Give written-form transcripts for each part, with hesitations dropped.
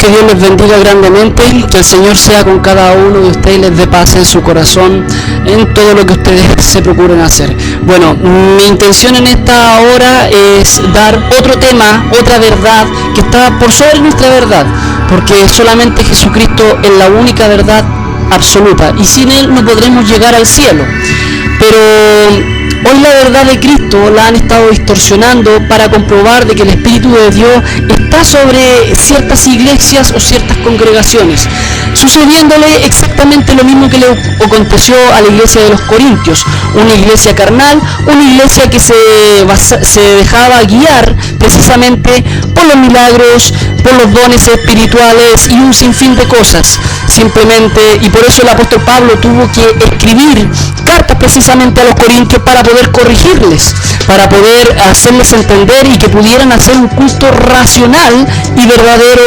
que Dios les bendiga grandemente, que el Señor sea con cada uno de ustedes y les dé paz en su corazón, en todo lo que ustedes se procuren hacer. Bueno, mi intención en esta hora es dar otro tema, otra verdad, que está por sobre nuestra verdad, porque solamente Jesucristo es la única verdad absoluta, y sin Él no podremos llegar al cielo. Pero hoy la verdad de Cristo la han estado distorsionando para comprobar de que el Espíritu de Dios está sobre ciertas iglesias o ciertas congregaciones, sucediéndole exactamente lo mismo que le aconteció a la iglesia de los Corintios, una iglesia carnal, una iglesia que se dejaba guiar precisamente por los milagros, por los dones espirituales y un sinfín de cosas, simplemente, y por eso el apóstol Pablo tuvo que escribir cartas precisamente a los corintios para poder corregirles, para poder hacerles entender y que pudieran hacer un culto racional y verdadero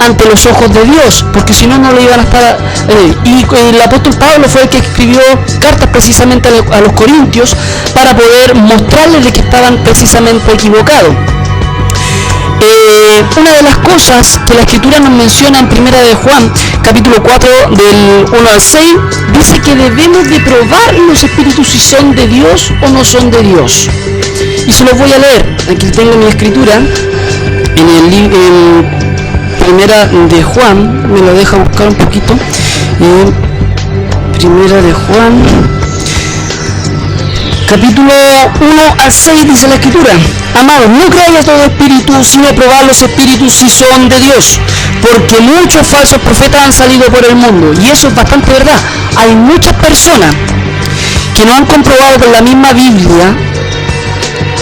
ante los ojos de Dios, porque si no, no lo iban a estar. Y el apóstol Pablo fue el que escribió cartas precisamente a los corintios para poder mostrarles de que estaban precisamente equivocados. Una de las cosas que la Escritura nos menciona en Primera de Juan, capítulo 4, del 1 al 6, dice que debemos de probar los espíritus si son de Dios o no son de Dios. Y se los voy a leer. Aquí tengo mi escritura, en Primera de Juan, me lo deja buscar un poquito. Primera de Juan, capítulo 1 al 6, dice la Escritura: amados, no creáis a todo espíritu, sino probad los espíritus si son de Dios, porque muchos falsos profetas han salido por el mundo. Y eso es bastante verdad. Hay muchas personas que no han comprobado con la misma Biblia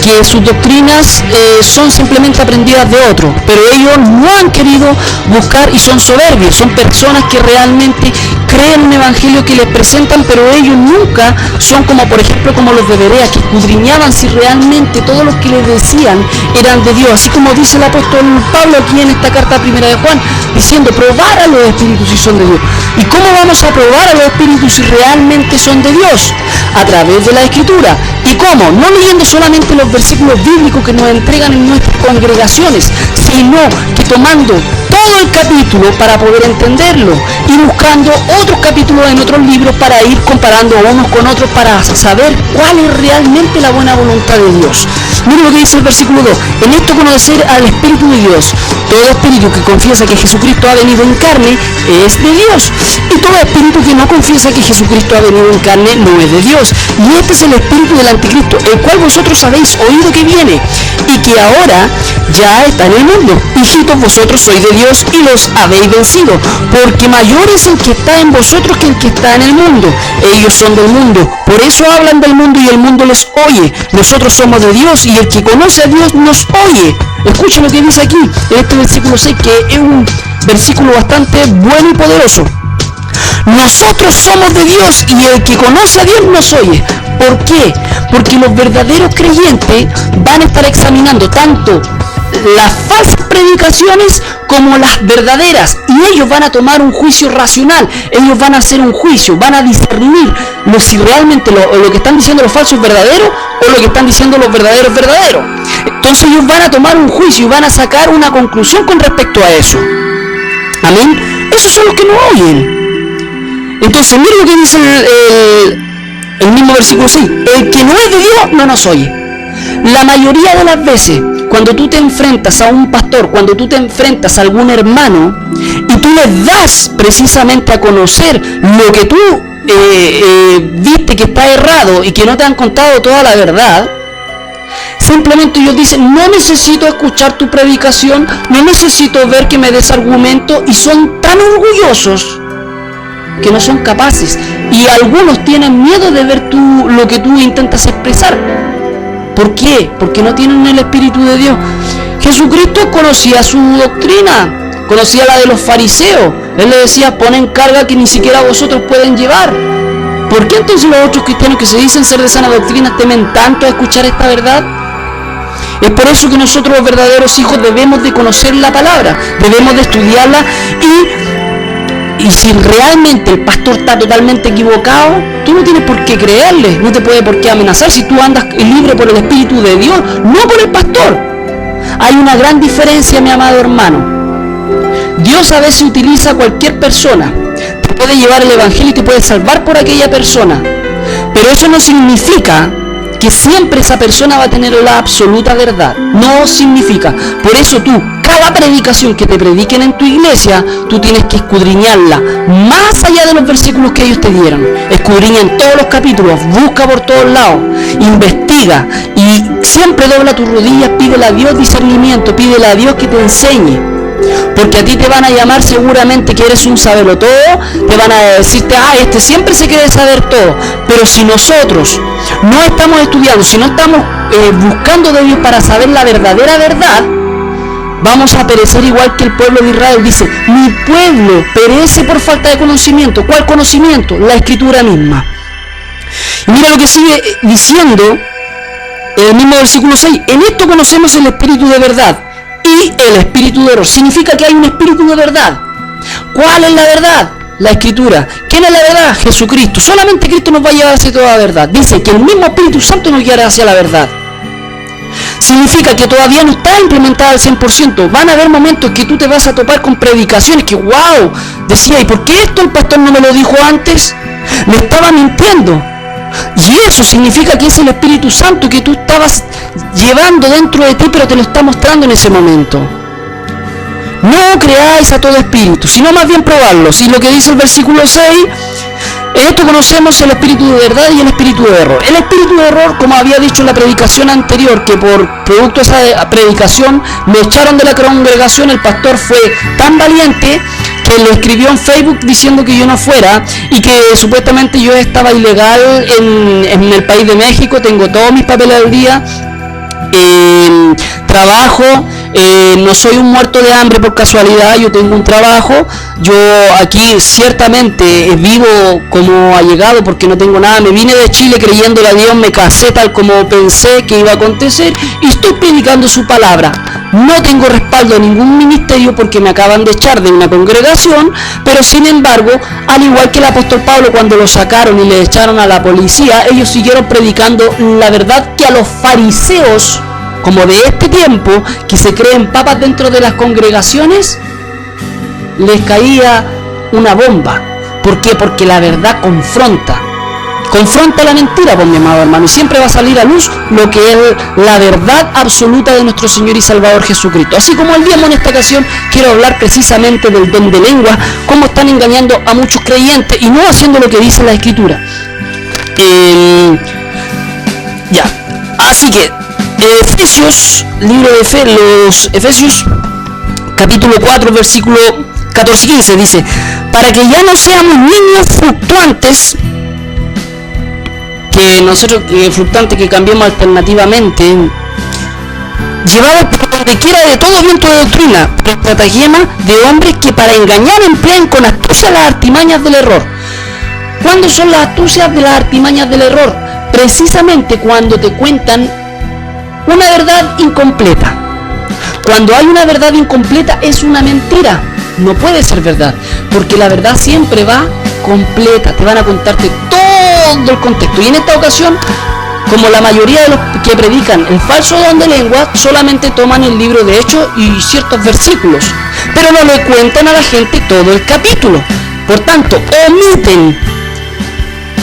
que sus doctrinas son simplemente aprendidas de otros, pero ellos no han querido buscar y son soberbios, son personas que realmente creen un evangelio que les presentan, pero ellos nunca son como, por ejemplo, como los de Berea, que escudriñaban si realmente todo lo que les decían eran de Dios, así como dice el apóstol Pablo aquí en esta carta primera de Juan, diciendo: probar a los espíritus si son de Dios. ¿Y cómo vamos a probar a los espíritus si realmente son de Dios? A través de la Escritura. ¿Y cómo? No leyendo solamente los versículos bíblicos que nos entregan en nuestras congregaciones, sino que tomando todo el capítulo para poder entenderlo y buscando otros capítulos en otros libros para ir comparando unos con otros para saber cuál es realmente la buena voluntad de Dios. Mira lo que dice el versículo 2: en esto conocer al Espíritu de Dios. Todo espíritu que confiesa que Jesucristo ha venido en carne es de Dios, y todo espíritu que no confiesa que Jesucristo ha venido en carne no es de Dios. Y este es el espíritu del anticristo, el cual vosotros habéis oído que viene y que ahora ya está en el mundo. Hijitos, vosotros sois de Dios y los habéis vencido, porque mayor es el que está en vosotros que el que está en el mundo. Ellos son del mundo, por eso hablan del mundo y el mundo les oye. Nosotros somos de Dios y el que conoce a Dios nos oye. Escuchen lo que dice aquí en este versículo 6, que es un versículo bastante bueno y poderoso. Nosotros somos de Dios y el que conoce a Dios nos oye. ¿Por qué? Porque los verdaderos creyentes van a estar examinando tanto las falsas predicaciones como las verdaderas, y ellos van a tomar un juicio racional. Ellos van a hacer un juicio, van a discernir si realmente lo que están diciendo los falsos es verdadero o lo que están diciendo los verdaderos es verdadero. Entonces ellos van a tomar un juicio y van a sacar una conclusión con respecto a eso. Amén. Esos son los que no oyen. Entonces miren lo que dice el mismo versículo 6: el que no es de Dios no nos oye. La mayoría de las veces, cuando tú te enfrentas a un pastor, cuando tú te enfrentas a algún hermano y tú les das precisamente a conocer lo que tú viste que está errado y que no te han contado toda la verdad, simplemente ellos dicen: no necesito escuchar tu predicación, no necesito ver que me des argumento, y son tan orgullosos que no son capaces, y algunos tienen miedo de ver lo que tú intentas expresar. ¿Por qué? Porque no tienen el Espíritu de Dios. Jesucristo conocía su doctrina, conocía la de los fariseos. Él le decía: ponen carga que ni siquiera vosotros pueden llevar. ¿Por qué entonces los otros cristianos que se dicen ser de sana doctrina temen tanto a escuchar esta verdad? Es por eso que nosotros, los verdaderos hijos, debemos de conocer la palabra, debemos de estudiarla, y si realmente el pastor está totalmente equivocado, tú no tienes por qué creerle, no te puede por qué amenazar si tú andas libre por el Espíritu de Dios, no por el pastor. Hay una gran diferencia, mi amado hermano. Dios Dios a veces utiliza a cualquier persona. Te puede llevar el evangelio y te puede salvar por aquella persona. Pero eso no significa que siempre esa persona va a tener la absoluta verdad. No significa. Por eso tú, cada predicación que te prediquen en tu iglesia, tú tienes que escudriñarla más allá de los versículos que ellos te dieron. Escudriña en todos los capítulos, busca por todos lados, investiga y siempre dobla tus rodillas, pídele a Dios discernimiento, pídele a Dios que te enseñe. Porque a ti te van a llamar seguramente que eres un sabelotodo, te van a decirte, este siempre se quiere saber todo. Pero si nosotros no estamos estudiando, si no estamos buscando de Dios para saber la verdadera verdad, vamos a perecer igual que el pueblo de Israel. Dice, mi pueblo perece por falta de conocimiento. ¿Cuál conocimiento? La Escritura misma. Y mira lo que sigue diciendo el mismo versículo 6. En esto conocemos el espíritu de verdad y el espíritu de error. Significa que hay un espíritu de verdad. ¿Cuál es la verdad? La Escritura. ¿Quién es la verdad? Jesucristo. Solamente Cristo nos va a llevar hacia toda la verdad. Dice que el mismo Espíritu Santo nos guiará hacia la verdad. Significa que todavía no está implementada al 100%. Van a haber momentos que tú te vas a topar con predicaciones que, wow, decía, ¿y por qué esto el pastor no me lo dijo antes? Me estaba mintiendo. Y eso significa que es el Espíritu Santo que tú estabas llevando dentro de ti, pero te lo está mostrando en ese momento. No creáis a todo espíritu, sino más bien probarlo. Y lo que dice el versículo 6, en esto conocemos el espíritu de verdad y el espíritu de error. El espíritu de error, como había dicho en la predicación anterior, que por producto de esa predicación me echaron de la congregación, el pastor fue tan valiente que le escribió en Facebook diciendo que yo no fuera y que supuestamente yo estaba ilegal en el país de México, tengo todos mis papeles al día, trabajo, no soy un muerto de hambre por casualidad, yo tengo un trabajo, yo aquí ciertamente vivo como allegado porque no tengo nada, me vine de Chile creyéndole a Dios, me casé tal como pensé que iba a acontecer y estoy predicando su palabra. No tengo respaldo en ningún ministerio porque me acaban de echar de una congregación, pero sin embargo, al igual que el apóstol Pablo cuando lo sacaron y le echaron a la policía, ellos siguieron predicando la verdad que a los fariseos, como de este tiempo, que se creen papas dentro de las congregaciones, les caía una bomba. ¿Por qué? Porque la verdad confronta la mentira, pues mi amado hermano, y siempre va a salir a luz lo que es la verdad absoluta de nuestro Señor y Salvador Jesucristo. Así como el día en esta ocasión quiero hablar precisamente del don de lengua, cómo están engañando a muchos creyentes y no haciendo lo que dice la Escritura. Así que Efesios, libro de los Efesios, capítulo 4, versículo 14 y 15, dice, para que ya no seamos niños fluctuantes, que nosotros, fluctuantes que cambiemos alternativamente, llevados por donde quiera de todo viento de doctrina, por estratagema de hombres que para engañar emplean con astucia las artimañas del error. ¿Cuándo son las astucias de las artimañas del error? Precisamente cuando te cuentan una verdad incompleta. Cuando hay una verdad incompleta es una mentira, no puede ser verdad, porque la verdad siempre va completa, te van a contarte todo el contexto. Y en esta ocasión, como la mayoría de los que predican el falso don de lengua, solamente toman el libro de Hechos y ciertos versículos, pero no le cuentan a la gente todo el capítulo. Por tanto, omiten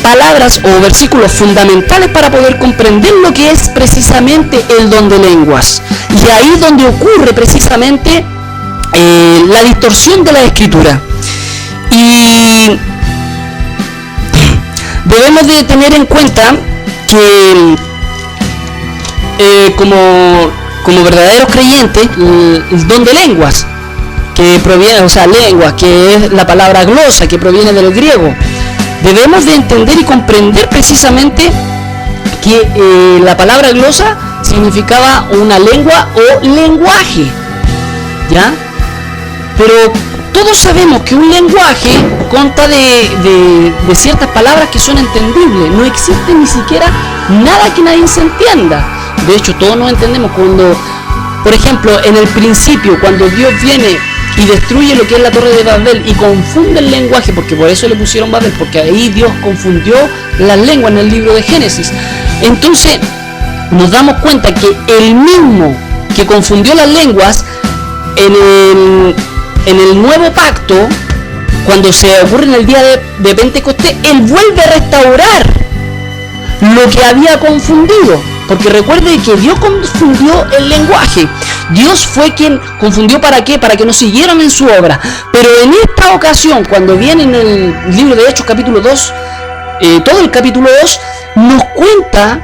palabras o versículos fundamentales para poder comprender lo que es precisamente el don de lenguas. Y ahí es donde ocurre precisamente la distorsión de la Escritura. Y debemos de tener en cuenta que como verdaderos creyentes, el don de lenguas, que proviene, lengua, que es la palabra glosa, que proviene del griego, debemos de entender y comprender precisamente que la palabra glosa significaba una lengua o lenguaje, ¿ya? Pero todos sabemos que un lenguaje consta de ciertas palabras que son entendibles. No existe ni siquiera nada que nadie se entienda. De hecho, todos nos entendemos cuando, por ejemplo, en el principio, cuando Dios viene y destruye lo que es la torre de Babel y confunde el lenguaje, porque por eso le pusieron Babel, porque ahí Dios confundió las lenguas en el libro de Génesis. Entonces nos damos cuenta que el mismo que confundió las lenguas en el nuevo pacto, cuando se ocurre en el día de Pentecostés, Él vuelve a restaurar lo que había confundido. Porque recuerde que Dios confundió el lenguaje. Dios fue quien confundió, ¿para qué? Para que no siguieran en su obra. Pero en esta ocasión, cuando viene en el libro de Hechos capítulo 2, todo el capítulo 2, nos cuenta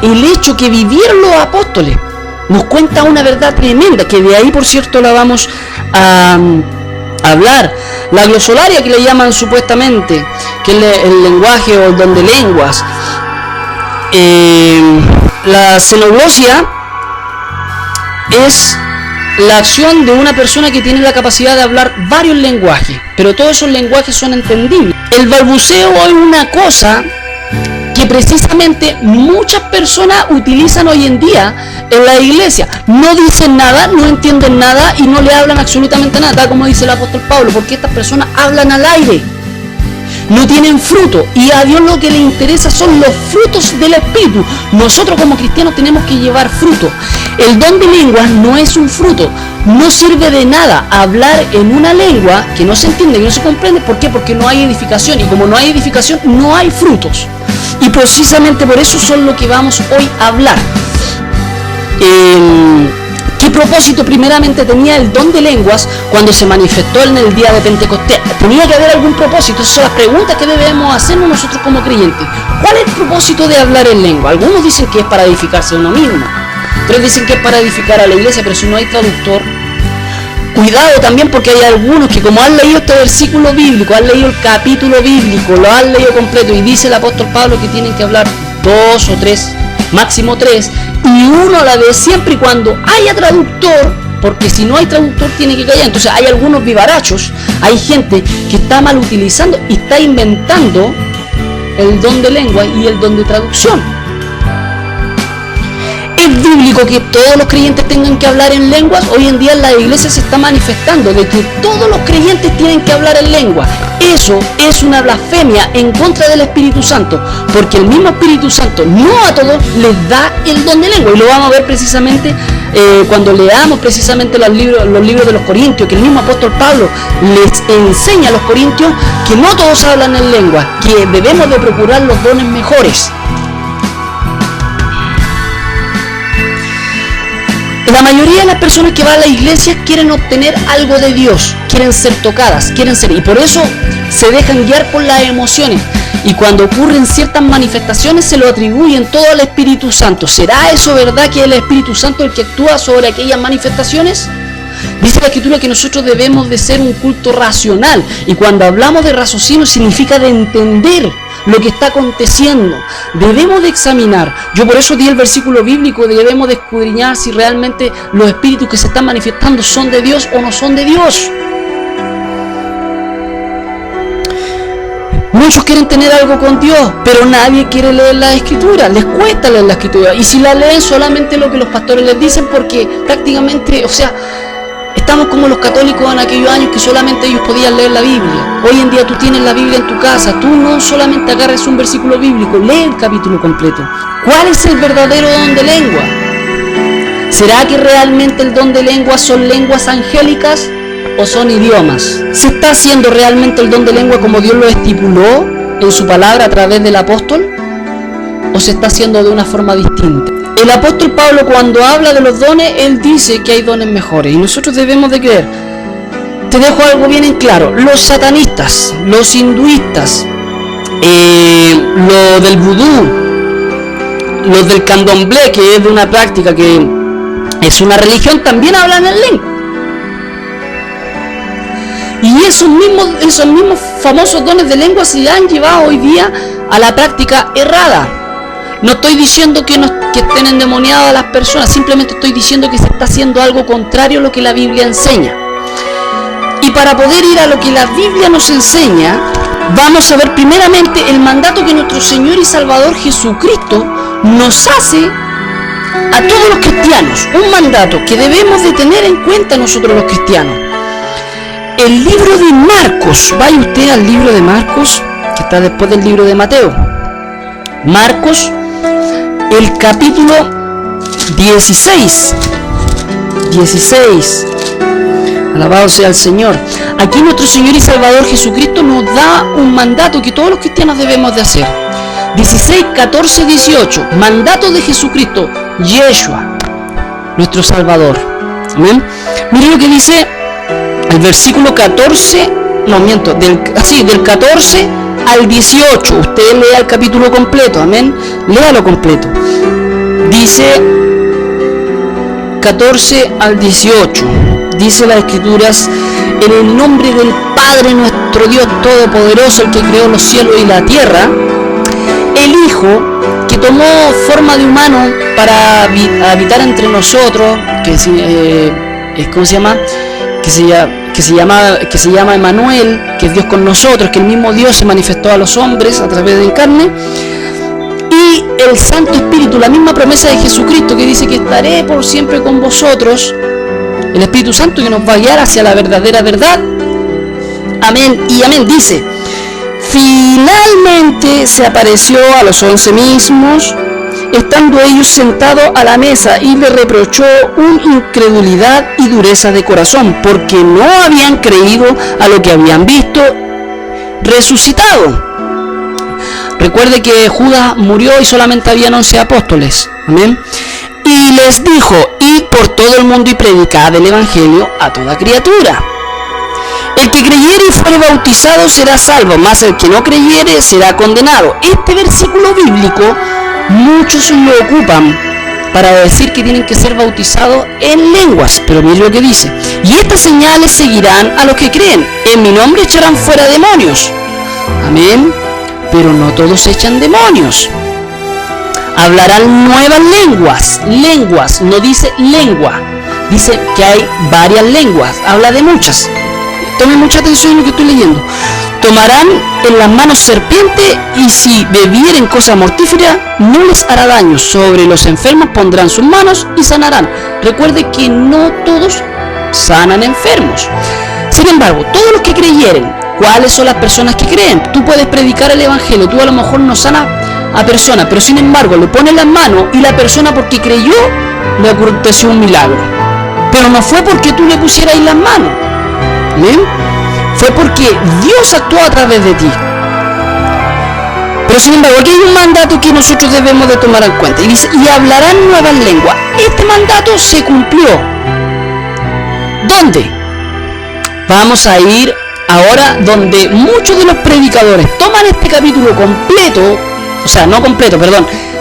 el hecho que vivieron los apóstoles. Nos cuenta una verdad tremenda, que de ahí, por cierto, la vamos a hablar. La glosolaria, que le llaman supuestamente, que es el lenguaje o el don de lenguas. La xenoglosia es la acción de una persona que tiene la capacidad de hablar varios lenguajes, pero todos esos lenguajes son entendibles. El balbuceo es una cosa que precisamente muchas personas utilizan hoy en día en la iglesia. No dicen nada, no entienden nada y no le hablan absolutamente nada, tal como dice el apóstol Pablo, porque estas personas hablan al aire. No tienen fruto, y a Dios lo que le interesa son los frutos del Espíritu. Nosotros como cristianos tenemos que llevar fruto. El don de lenguas no es un fruto. No sirve de nada hablar en una lengua que no se entiende, que no se comprende. ¿Por qué? Porque no hay edificación, y como no hay edificación, no hay frutos. Y precisamente por eso son lo que vamos hoy a hablar. ¿Qué propósito primeramente tenía el don de lenguas cuando se manifestó en el día de Pentecostés? Tenía que haber algún propósito. Esas son las preguntas que debemos hacernos nosotros como creyentes. ¿Cuál es el propósito de hablar en lengua? Algunos dicen que es para edificarse a uno mismo, otros dicen que es para edificar a la iglesia, pero si no hay traductor, cuidado también, porque hay algunos que, como han leído este versículo bíblico, han leído el capítulo bíblico, lo han leído completo, y dice el apóstol Pablo que tienen que hablar 2 o 3, máximo 3, y uno a la vez, siempre y cuando haya traductor, porque si no hay traductor tiene que callar. Entonces hay algunos vivarachos, hay gente que está mal utilizando y está inventando el don de lengua y el don de traducción. ¿Es bíblico que todos los creyentes tengan que hablar en lenguas? Hoy en día en la iglesia se está manifestando de que todos los creyentes tienen que hablar en lengua. Eso es una blasfemia en contra del Espíritu Santo, porque el mismo Espíritu Santo no a todos les da el don de lengua, y lo vamos a ver precisamente cuando leamos precisamente los libros de los Corintios, que el mismo apóstol Pablo les enseña a los corintios que no todos hablan en lengua, que debemos de procurar los dones mejores. La mayoría de las personas que van a la iglesia quieren obtener algo de Dios, quieren ser tocadas, quieren ser, y por eso se dejan guiar por las emociones, y cuando ocurren ciertas manifestaciones se lo atribuyen todo al Espíritu Santo. ¿Será eso verdad, que es el Espíritu Santo el que actúa sobre aquellas manifestaciones? Dice la Escritura que nosotros debemos de ser un culto racional, y cuando hablamos de raciocinio significa de entender lo que está aconteciendo. Debemos de examinar. Yo por eso di el versículo bíblico, debemos de escudriñar si realmente los espíritus que se están manifestando son de Dios o no son de Dios. Muchos quieren tener algo con Dios, pero nadie quiere leer la Escritura. Les cuesta leer la Escritura, y si la leen solamente lo que los pastores les dicen, porque prácticamente, estamos como los católicos en aquellos años que solamente ellos podían leer la Biblia. Hoy en día tú tienes la Biblia en tu casa, tú no solamente agarres un versículo bíblico, lee el capítulo completo. ¿Cuál es el verdadero don de lengua? ¿Será que realmente el don de lengua son lenguas angélicas o son idiomas? ¿Se está haciendo realmente el don de lengua como Dios lo estipuló en su palabra a través del apóstol? ¿O se está haciendo de una forma distinta? El apóstol Pablo, cuando habla de los dones, él dice que hay dones mejores, y nosotros debemos de creer. Te dejo algo bien en claro: los satanistas, los hinduistas, los del vudú, los del candomblé, que es de una práctica que es una religión, también hablan en lengua. Y esos mismos famosos dones de lengua se han llevado hoy día a la práctica errada. No estoy diciendo que estén endemoniadas las personas, simplemente estoy diciendo que se está haciendo algo contrario a lo que la Biblia enseña. Y para poder ir a lo que la Biblia nos enseña, vamos a ver primeramente el mandato que nuestro Señor y Salvador Jesucristo nos hace a todos los cristianos. Un mandato que debemos de tener en cuenta nosotros los cristianos. El libro de Marcos, vaya usted al libro de Marcos, que está después del libro de Mateo. Marcos, el capítulo 16, Alabado sea el Señor. Aquí nuestro Señor y Salvador Jesucristo nos da un mandato que todos los cristianos debemos de hacer. 16, 14, 18. Mandato de Jesucristo, Yeshua, nuestro Salvador. Amén. Mire lo que dice el versículo 14, no miento, del 14 al 18. Usted lea el capítulo completo, amén. Léalo completo. Dice 14 al 18. Dice las Escrituras: en el nombre del Padre nuestro Dios Todopoderoso, el que creó los cielos y la tierra, el Hijo que tomó forma de humano para habitar entre nosotros, ¿cómo se llama? Que se llama Emmanuel, que es Dios con nosotros, que el mismo Dios se manifestó a los hombres a través de carne, y el Santo Espíritu, la misma promesa de Jesucristo que dice que estaré por siempre con vosotros, el Espíritu Santo que nos va a guiar hacia la verdadera verdad. Amén y amén. Dice: finalmente se apareció a los 11 mismos, estando ellos sentados a la mesa, y le reprochó una incredulidad y dureza de corazón, porque no habían creído a lo que habían visto resucitado. Recuerde que Judas murió y solamente habían 11 apóstoles. Amén. Y les dijo: id por todo el mundo y predicad el evangelio a toda criatura. El que creyere y fuere bautizado será salvo, mas el que no creyere será condenado. Este versículo bíblico muchos lo ocupan para decir que tienen que ser bautizados en lenguas, pero mire lo que dice: y estas señales seguirán a los que creen, en mi nombre echarán fuera demonios. Amén. Pero no todos echan demonios. Hablarán nuevas lenguas, no dice lengua, dice que hay varias lenguas, habla de muchas. Tome mucha atención en lo que estoy leyendo. Tomarán en las manos serpiente, y si bebieren cosa mortífera no les hará daño. Sobre los enfermos pondrán sus manos y sanarán. Recuerde que no todos sanan enfermos. Sin embargo, todos los que creyeren. ¿Cuáles son las personas que creen? Tú puedes predicar el evangelio, tú a lo mejor no sanas a personas, pero sin embargo le pones las manos y la persona, porque creyó, le aconteció un milagro. Pero no fue porque tú le pusieras las manos. ¿Bien? Fue porque Dios actuó a través de ti. Pero sin embargo, aquí hay un mandato que nosotros debemos de tomar en cuenta. Y dice: y hablarán nuevas lenguas. Este mandato se cumplió. ¿Dónde? Vamos a ir ahora donde muchos de los predicadores toman este capítulo completo,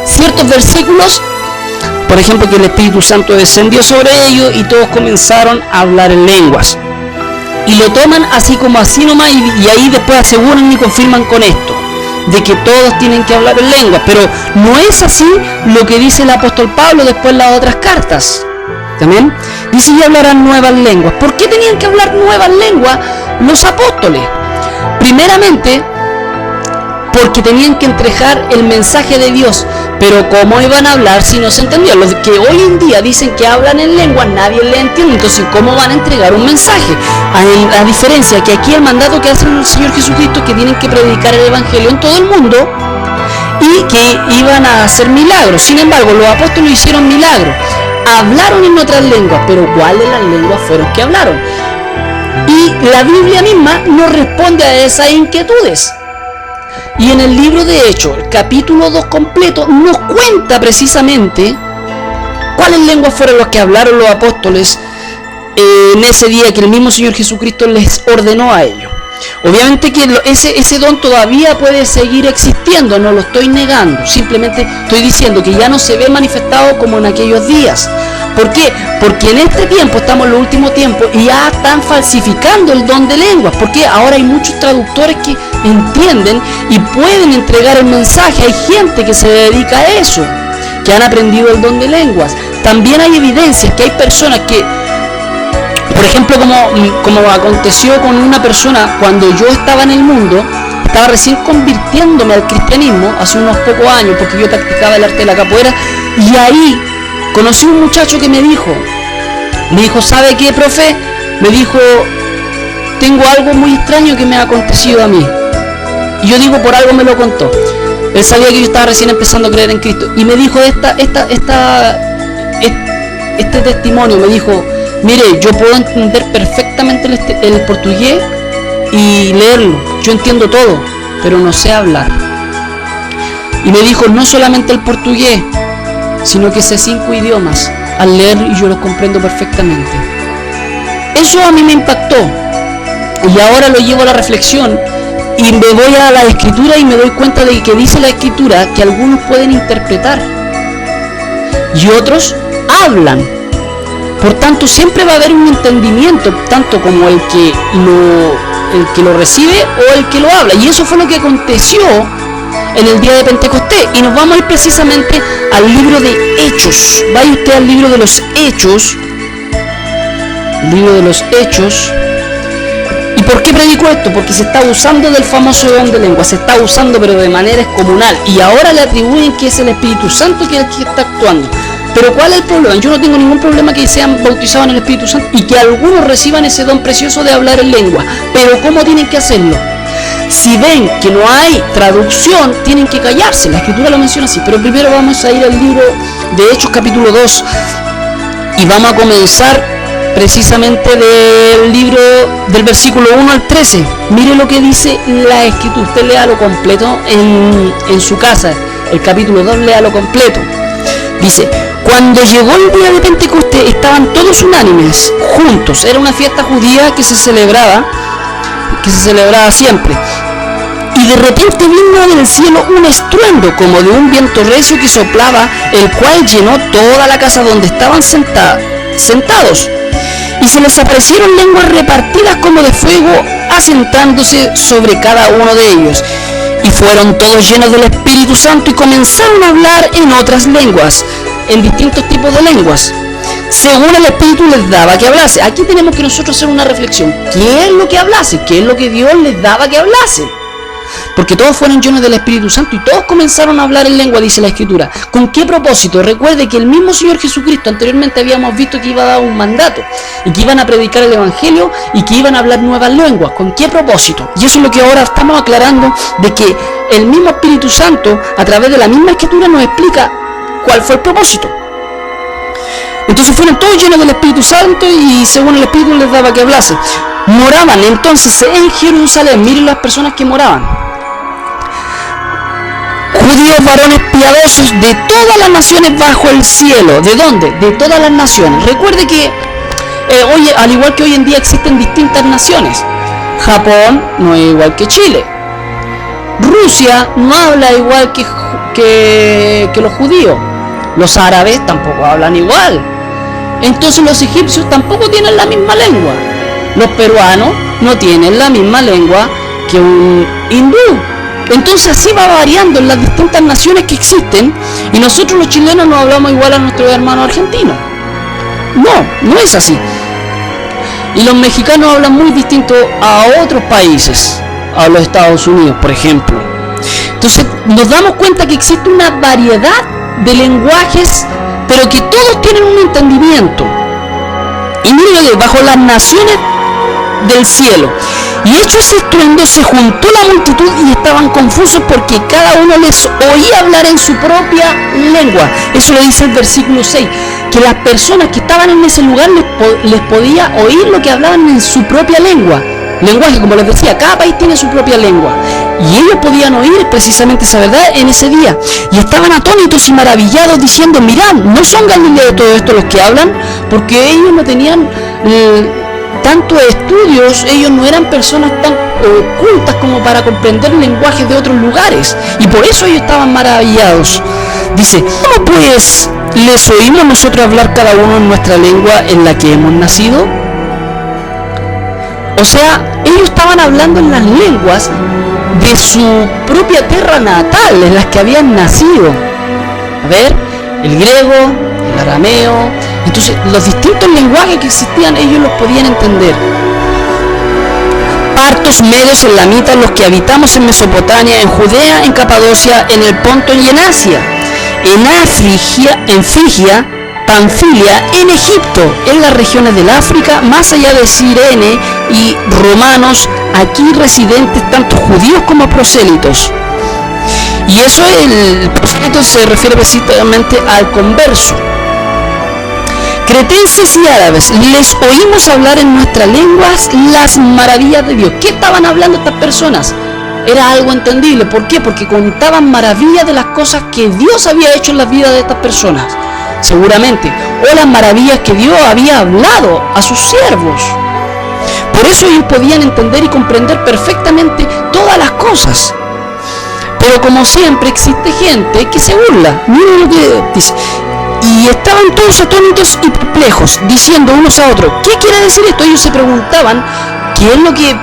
ciertos versículos, por ejemplo, que el Espíritu Santo descendió sobre ellos y todos comenzaron a hablar en lenguas. Y lo toman así como así nomás, y ahí después aseguran y confirman con esto, de que todos tienen que hablar en lenguas. Pero no es así lo que dice el apóstol Pablo después en las otras cartas. ¿También? Dice: y hablarán nuevas lenguas. ¿Por qué tenían que hablar nuevas lenguas los apóstoles? Primeramente, porque tenían que entregar el mensaje de Dios. Pero ¿cómo iban a hablar si no se entendía? Los que hoy en día dicen que hablan en lengua, nadie le entiende. Entonces, ¿cómo van a entregar un mensaje? A diferencia que aquí el mandato que hace el Señor Jesucristo es que tienen que predicar el evangelio en todo el mundo y que iban a hacer milagros. Sin embargo, los apóstoles hicieron milagros. Hablaron en otras lenguas, pero ¿cuáles las lenguas fueron que hablaron? Y la Biblia misma nos responde a esas inquietudes. Y en el libro de Hechos, el capítulo 2 completo, nos cuenta precisamente cuáles lenguas fueron las que hablaron los apóstoles en ese día que el mismo Señor Jesucristo les ordenó a ellos. Obviamente que ese don todavía puede seguir existiendo, no lo estoy negando, simplemente estoy diciendo que ya no se ve manifestado como en aquellos días. ¿Por qué? Porque en este tiempo, estamos en los últimos tiempos, y ya están falsificando el don de lenguas, porque ahora hay muchos traductores que entienden y pueden entregar el mensaje. Hay gente que se dedica a eso, que han aprendido el don de lenguas. También hay evidencias que hay personas que, por ejemplo, como aconteció con una persona cuando yo estaba en el mundo, estaba recién convirtiéndome al cristianismo hace unos pocos años, porque yo practicaba el arte de la capoeira, y ahí conocí un muchacho que me dijo, ¿sabe qué, profe? Me dijo: tengo algo muy extraño que me ha acontecido a mí. Y yo digo, por algo me lo contó. Él sabía que yo estaba recién empezando a creer en Cristo, y me dijo este testimonio, me dijo: Mire, yo puedo entender perfectamente el portugués y leerlo, yo entiendo todo, pero no sé hablar. Y me dijo, no solamente el portugués, sino que sé 5 idiomas al leer y yo los comprendo perfectamente. Eso a mí me impactó y ahora lo llevo a la reflexión y me voy a la escritura y me doy cuenta de que dice la escritura que algunos pueden interpretar y otros hablan. Por tanto, siempre va a haber un entendimiento, tanto como el que lo recibe o el que lo habla. Y eso fue lo que aconteció en el día de Pentecostés. Y nos vamos a ir precisamente al libro de Hechos. Vaya usted al libro de los Hechos. Libro de los Hechos. ¿Y por qué predico esto? Porque se está usando del famoso don de lengua. Se está usando pero de manera excomunal. Y ahora le atribuyen que es el Espíritu Santo que es el que está actuando. Pero ¿cuál es el problema? Yo no tengo ningún problema que sean bautizados en el Espíritu Santo y que algunos reciban ese don precioso de hablar en lengua. Pero ¿cómo tienen que hacerlo? Si ven que no hay traducción, tienen que callarse. La Escritura lo menciona así. Pero primero vamos a ir al libro de Hechos capítulo 2 y vamos a comenzar precisamente del libro del versículo 1 al 13. Mire lo que dice la Escritura. Usted léalo completo en su casa. El capítulo 2, léalo completo. Dice: cuando llegó el día de Pentecostés, estaban todos unánimes, juntos. Era una fiesta judía que se celebraba siempre. Y de repente vino del cielo un estruendo, como de un viento recio que soplaba, el cual llenó toda la casa donde estaban sentados. Y se les aparecieron lenguas repartidas como de fuego, asentándose sobre cada uno de ellos. Y fueron todos llenos del Espíritu Santo y comenzaron a hablar en otras lenguas, en distintos tipos de lenguas, según el Espíritu les daba que hablase. Aquí tenemos que nosotros hacer una reflexión. ¿Qué es lo que hablase? ¿Qué es lo que Dios les daba que hablase? Porque todos fueron llenos del Espíritu Santo y todos comenzaron a hablar en lengua, dice la Escritura. ¿Con qué propósito? Recuerde que el mismo Señor Jesucristo, anteriormente habíamos visto que iba a dar un mandato y que iban a predicar el Evangelio y que iban a hablar nuevas lenguas. ¿Con qué propósito? Y eso es lo que ahora estamos aclarando, de que el mismo Espíritu Santo, a través de la misma Escritura, nos explica cuál fue el propósito. Entonces fueron todos llenos del Espíritu Santo y según el Espíritu les daba que hablase. Moraban entonces en Jerusalén. Miren las personas que moraban. Judíos varones piadosos de todas las naciones bajo el cielo. ¿De dónde? De todas las naciones. Recuerde que hoy, al igual que hoy en día existen distintas naciones. Japón no es igual que Chile. Rusia no habla igual que los judíos. Los árabes tampoco hablan igual. Entonces los egipcios tampoco tienen la misma lengua. Los peruanos no tienen la misma lengua que un hindú. Entonces así va variando en las distintas naciones que existen, y nosotros los chilenos no hablamos igual a nuestros hermanos argentinos. No es así. Y los mexicanos hablan muy distinto a otros países, a los Estados Unidos, por ejemplo. Entonces nos damos cuenta que existe una variedad de lenguajes, pero que todos tienen un entendimiento. Y miren, bajo las naciones del cielo. Y hecho ese estruendo, se juntó la multitud y estaban confusos porque cada uno les oía hablar en su propia lengua. Eso lo dice el versículo 6, que las personas que estaban en ese lugar les podía oír lo que hablaban en su propia lengua. Lenguaje, como les decía, cada país tiene su propia lengua. Y ellos podían oír precisamente esa verdad en ese día. Y estaban atónitos y maravillados diciendo: mirad, ¿no son galileos todo esto los que hablan? Porque ellos no tenían tantos estudios, ellos no eran personas tan ocultas como para comprender lenguajes de otros lugares. Y por eso ellos estaban maravillados. Dice: ¿cómo pues les oímos nosotros hablar cada uno en nuestra lengua en la que hemos nacido? O sea, ellos estaban hablando en las lenguas de su propia tierra natal, en las que habían nacido. A ver, el griego, el arameo. Entonces, los distintos lenguajes que existían, ellos los podían entender. Partos, medios, elamitas, los que habitamos en Mesopotamia, en Judea, en Capadocia, en el Ponto y en Asia, en Frigia, Panfilia, en Egipto, en las regiones del África, más allá de Cirene, y romanos, aquí residentes tanto judíos como prosélitos. Y eso, el prosélito se refiere precisamente al converso. cretenses y árabes, les oímos hablar en nuestras lenguas las maravillas de Dios. ¿Qué estaban hablando estas personas? Era algo entendible. ¿Por qué? Porque contaban maravillas de las cosas que Dios había hecho en la vida de estas personas, seguramente, o las maravillas que Dios había hablado a sus siervos. Por eso ellos podían entender y comprender perfectamente todas las cosas. Pero como siempre existe gente que se burla. Miren lo que dice. Y estaban todos atónitos y perplejos, diciendo unos a otros, ¿qué quiere decir esto? Ellos se preguntaban,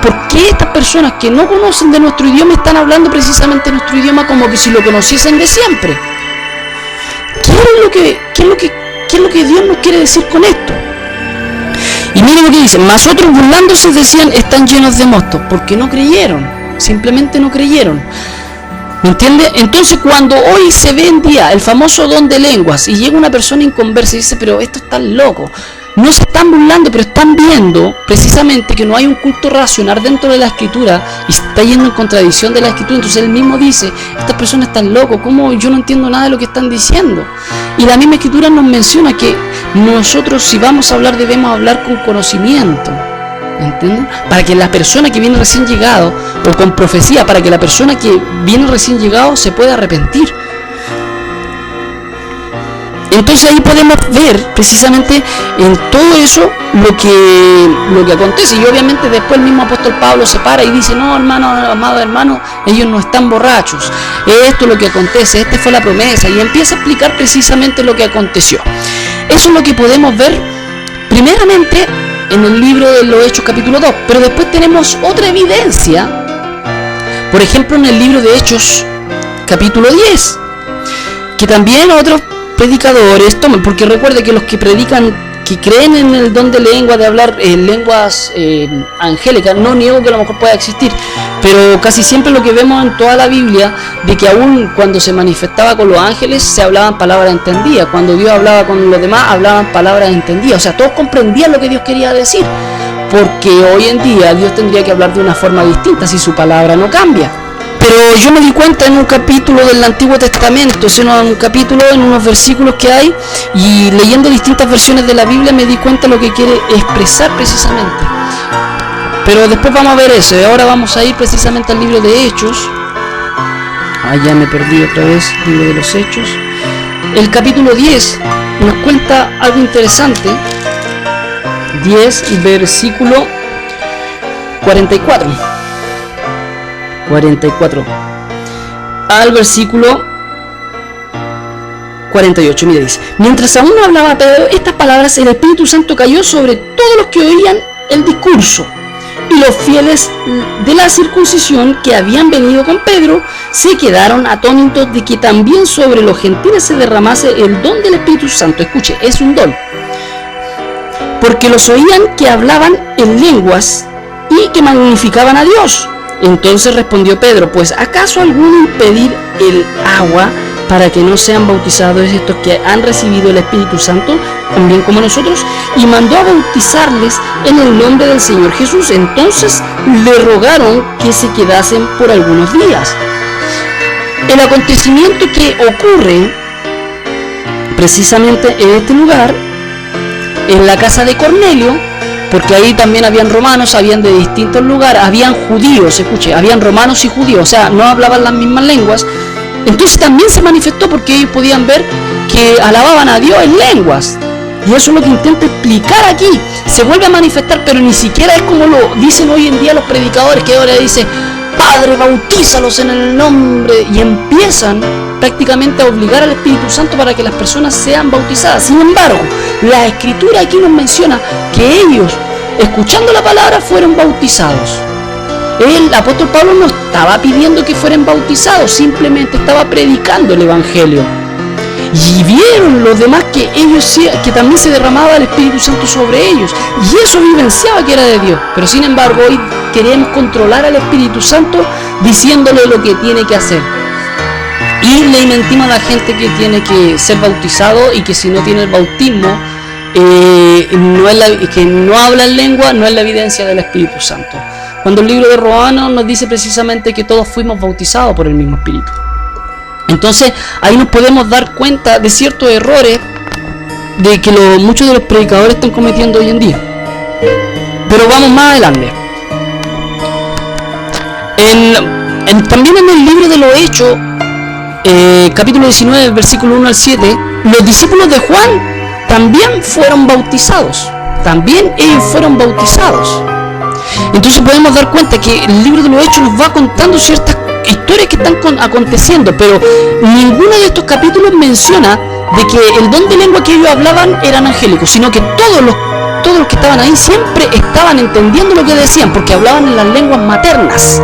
¿por qué estas personas que no conocen de nuestro idioma están hablando precisamente nuestro idioma como que si lo conociesen de siempre? ¿Qué es lo que Dios nos quiere decir con esto? Y miren lo que dice, mas otros burlándose decían, están llenos de mosto, porque no creyeron, simplemente no creyeron. ¿Me entiende? Entonces cuando hoy se ve en día el famoso don de lenguas y llega una persona inconversa y dice, pero esto está loco, no se están burlando, pero están viendo precisamente que no hay un culto racional dentro de la escritura y se está yendo en contradicción de la escritura. Entonces él mismo dice, estas personas están locos, ¿cómo yo no entiendo nada de lo que están diciendo? Y la misma escritura nos menciona que nosotros, si vamos a hablar, debemos hablar con conocimiento, ¿entienden? Para que la persona que viene recién llegado, o con profecía, para que la persona que viene recién llegado se pueda arrepentir. Entonces ahí podemos ver precisamente en todo eso lo que acontece. Y obviamente después el mismo apóstol Pablo se para y dice, no, hermano, amado hermano, ellos no están borrachos, esto es lo que acontece, esta fue la promesa, y empieza a explicar precisamente lo que aconteció. Eso es lo que podemos ver primeramente en el libro de los Hechos capítulo 2, pero después tenemos otra evidencia, por ejemplo en el libro de Hechos capítulo 10, que también otros predicadores toman, porque recuerde que los que predican, que creen en el don de lengua, de hablar lenguas angélicas, no niego que a lo mejor pueda existir, pero casi siempre lo que vemos en toda la Biblia, de que aún cuando se manifestaba con los ángeles, se hablaban palabras entendidas, cuando Dios hablaba con los demás, hablaban palabras entendidas, o sea, todos comprendían lo que Dios quería decir, porque hoy en día Dios tendría que hablar de una forma distinta si su palabra no cambia. Pero yo me di cuenta en un capítulo del Antiguo Testamento, en un capítulo, en unos versículos que hay, y leyendo distintas versiones de la Biblia me di cuenta de lo que quiere expresar precisamente. Pero después vamos a ver eso, y ahora vamos a ir precisamente al libro de Hechos. Ya me perdí otra vez, libro de los Hechos. El capítulo 10 nos cuenta algo interesante. 10, versículo 44 al versículo 48, mira, dice, mientras aún hablaba Pedro estas palabras, el Espíritu Santo cayó sobre todos los que oían el discurso, y los fieles de la circuncisión que habían venido con Pedro se quedaron atónitos de que también sobre los gentiles se derramase el don del Espíritu Santo. Escuche, es un don, porque los oían que hablaban en lenguas y que magnificaban a Dios. Entonces respondió Pedro, pues ¿acaso alguno impedir el agua para que no sean bautizados estos que han recibido el Espíritu Santo, también como nosotros? Y mandó a bautizarles en el nombre del Señor Jesús. Entonces le rogaron que se quedasen por algunos días. El acontecimiento que ocurre precisamente en este lugar, en la casa de Cornelio, porque ahí también habían romanos, habían de distintos lugares, habían judíos, escuche, habían romanos y judíos, o sea, no hablaban las mismas lenguas. Entonces también se manifestó porque ellos podían ver que alababan a Dios en lenguas. Y eso es lo que intenta explicar aquí. Se vuelve a manifestar, pero ni siquiera es como lo dicen hoy en día los predicadores, que ahora dicen, Padre, bautízalos en el nombre, y empiezan prácticamente a obligar al Espíritu Santo para que las personas sean bautizadas. Sin embargo, la Escritura aquí nos menciona que ellos, escuchando la palabra, fueron bautizados. El apóstol Pablo no estaba pidiendo que fueran bautizados, simplemente estaba predicando el Evangelio. Y vieron los demás que ellos, que también se derramaba el Espíritu Santo sobre ellos, y eso vivenciaba que era de Dios. Pero sin embargo hoy queremos controlar al Espíritu Santo diciéndole lo que tiene que hacer, y le mentimos a la gente que tiene que ser bautizado y que si no tiene el bautismo, que no habla en lengua, no es la evidencia del Espíritu Santo, cuando el libro de Romanos nos dice precisamente que todos fuimos bautizados por el mismo Espíritu. Entonces ahí nos podemos dar cuenta de ciertos errores de que muchos de los predicadores están cometiendo hoy en día. Pero vamos más adelante. También en el libro de los Hechos, capítulo 19, versículo 1 al 7, los discípulos de Juan también fueron bautizados. También ellos fueron bautizados. Entonces podemos dar cuenta que el libro de los Hechos nos va contando ciertas historias que están aconteciendo, pero ninguno de estos capítulos menciona de que el don de lengua que ellos hablaban eran angélicos, sino que todos los que estaban ahí siempre estaban entendiendo lo que decían, porque hablaban en las lenguas maternas.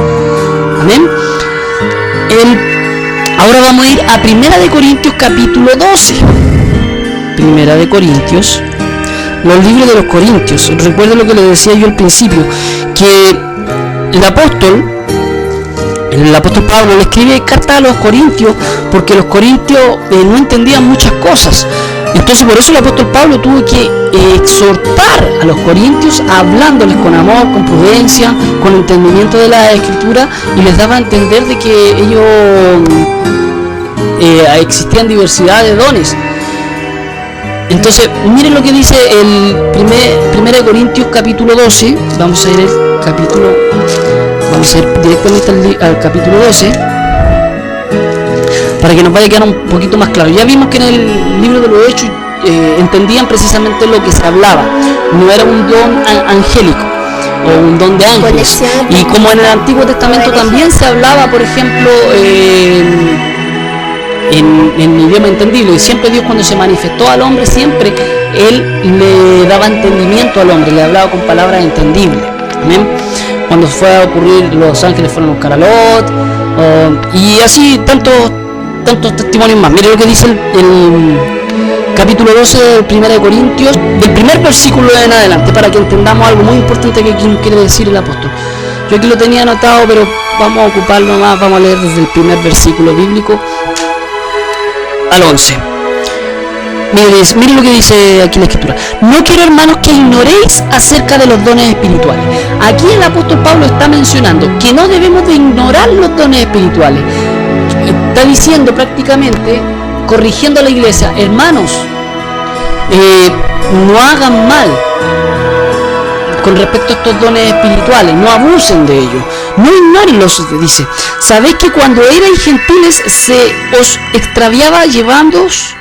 Amén. Ahora vamos a ir a 1 Corintios capítulo 12. 1 Corintios, los libros de los Corintios. Recuerden lo que les decía yo al principio, que el apóstol Pablo le escribe cartas a los corintios porque los corintios no entendían muchas cosas. Entonces por eso el apóstol Pablo tuvo que exhortar a los corintios hablándoles con amor, con prudencia, con entendimiento de la escritura, y les daba a entender de que ellos existían diversidad de dones. Entonces miren lo que dice el 1 Corintios capítulo 12. Vamos a ir directamente al capítulo 12 para que nos vaya a quedar un poquito más claro. Ya vimos que en el libro de los Hechos entendían precisamente lo que se hablaba, no era un don angélico o un don de ángeles, y como en el Antiguo Testamento también se hablaba, por ejemplo, en idioma entendible, y siempre Dios, cuando se manifestó al hombre, siempre Él le daba entendimiento al hombre, le hablaba con palabras entendibles. Amén. Cuando fue a ocurrir, los ángeles fueron a buscar a Lot, y así tantos testimonios más. Mire lo que dice el capítulo 12 del 1 Corintios, del primer versículo en adelante, para que entendamos algo muy importante que aquí quiere decir el apóstol. Yo aquí lo tenía anotado, pero vamos a ocuparlo más. Vamos a leer desde el primer versículo bíblico al 11. Mire lo que dice aquí la escritura. No quiero, hermanos, que ignoréis acerca de los dones espirituales. Aquí el apóstol Pablo está mencionando que no debemos de ignorar los dones espirituales. Está diciendo prácticamente, corrigiendo a la iglesia: hermanos, no hagan mal con respecto a estos dones espirituales, no abusen de ellos, no ignórenlos. Dice: sabéis que cuando erais gentiles se os extraviaba llevándoos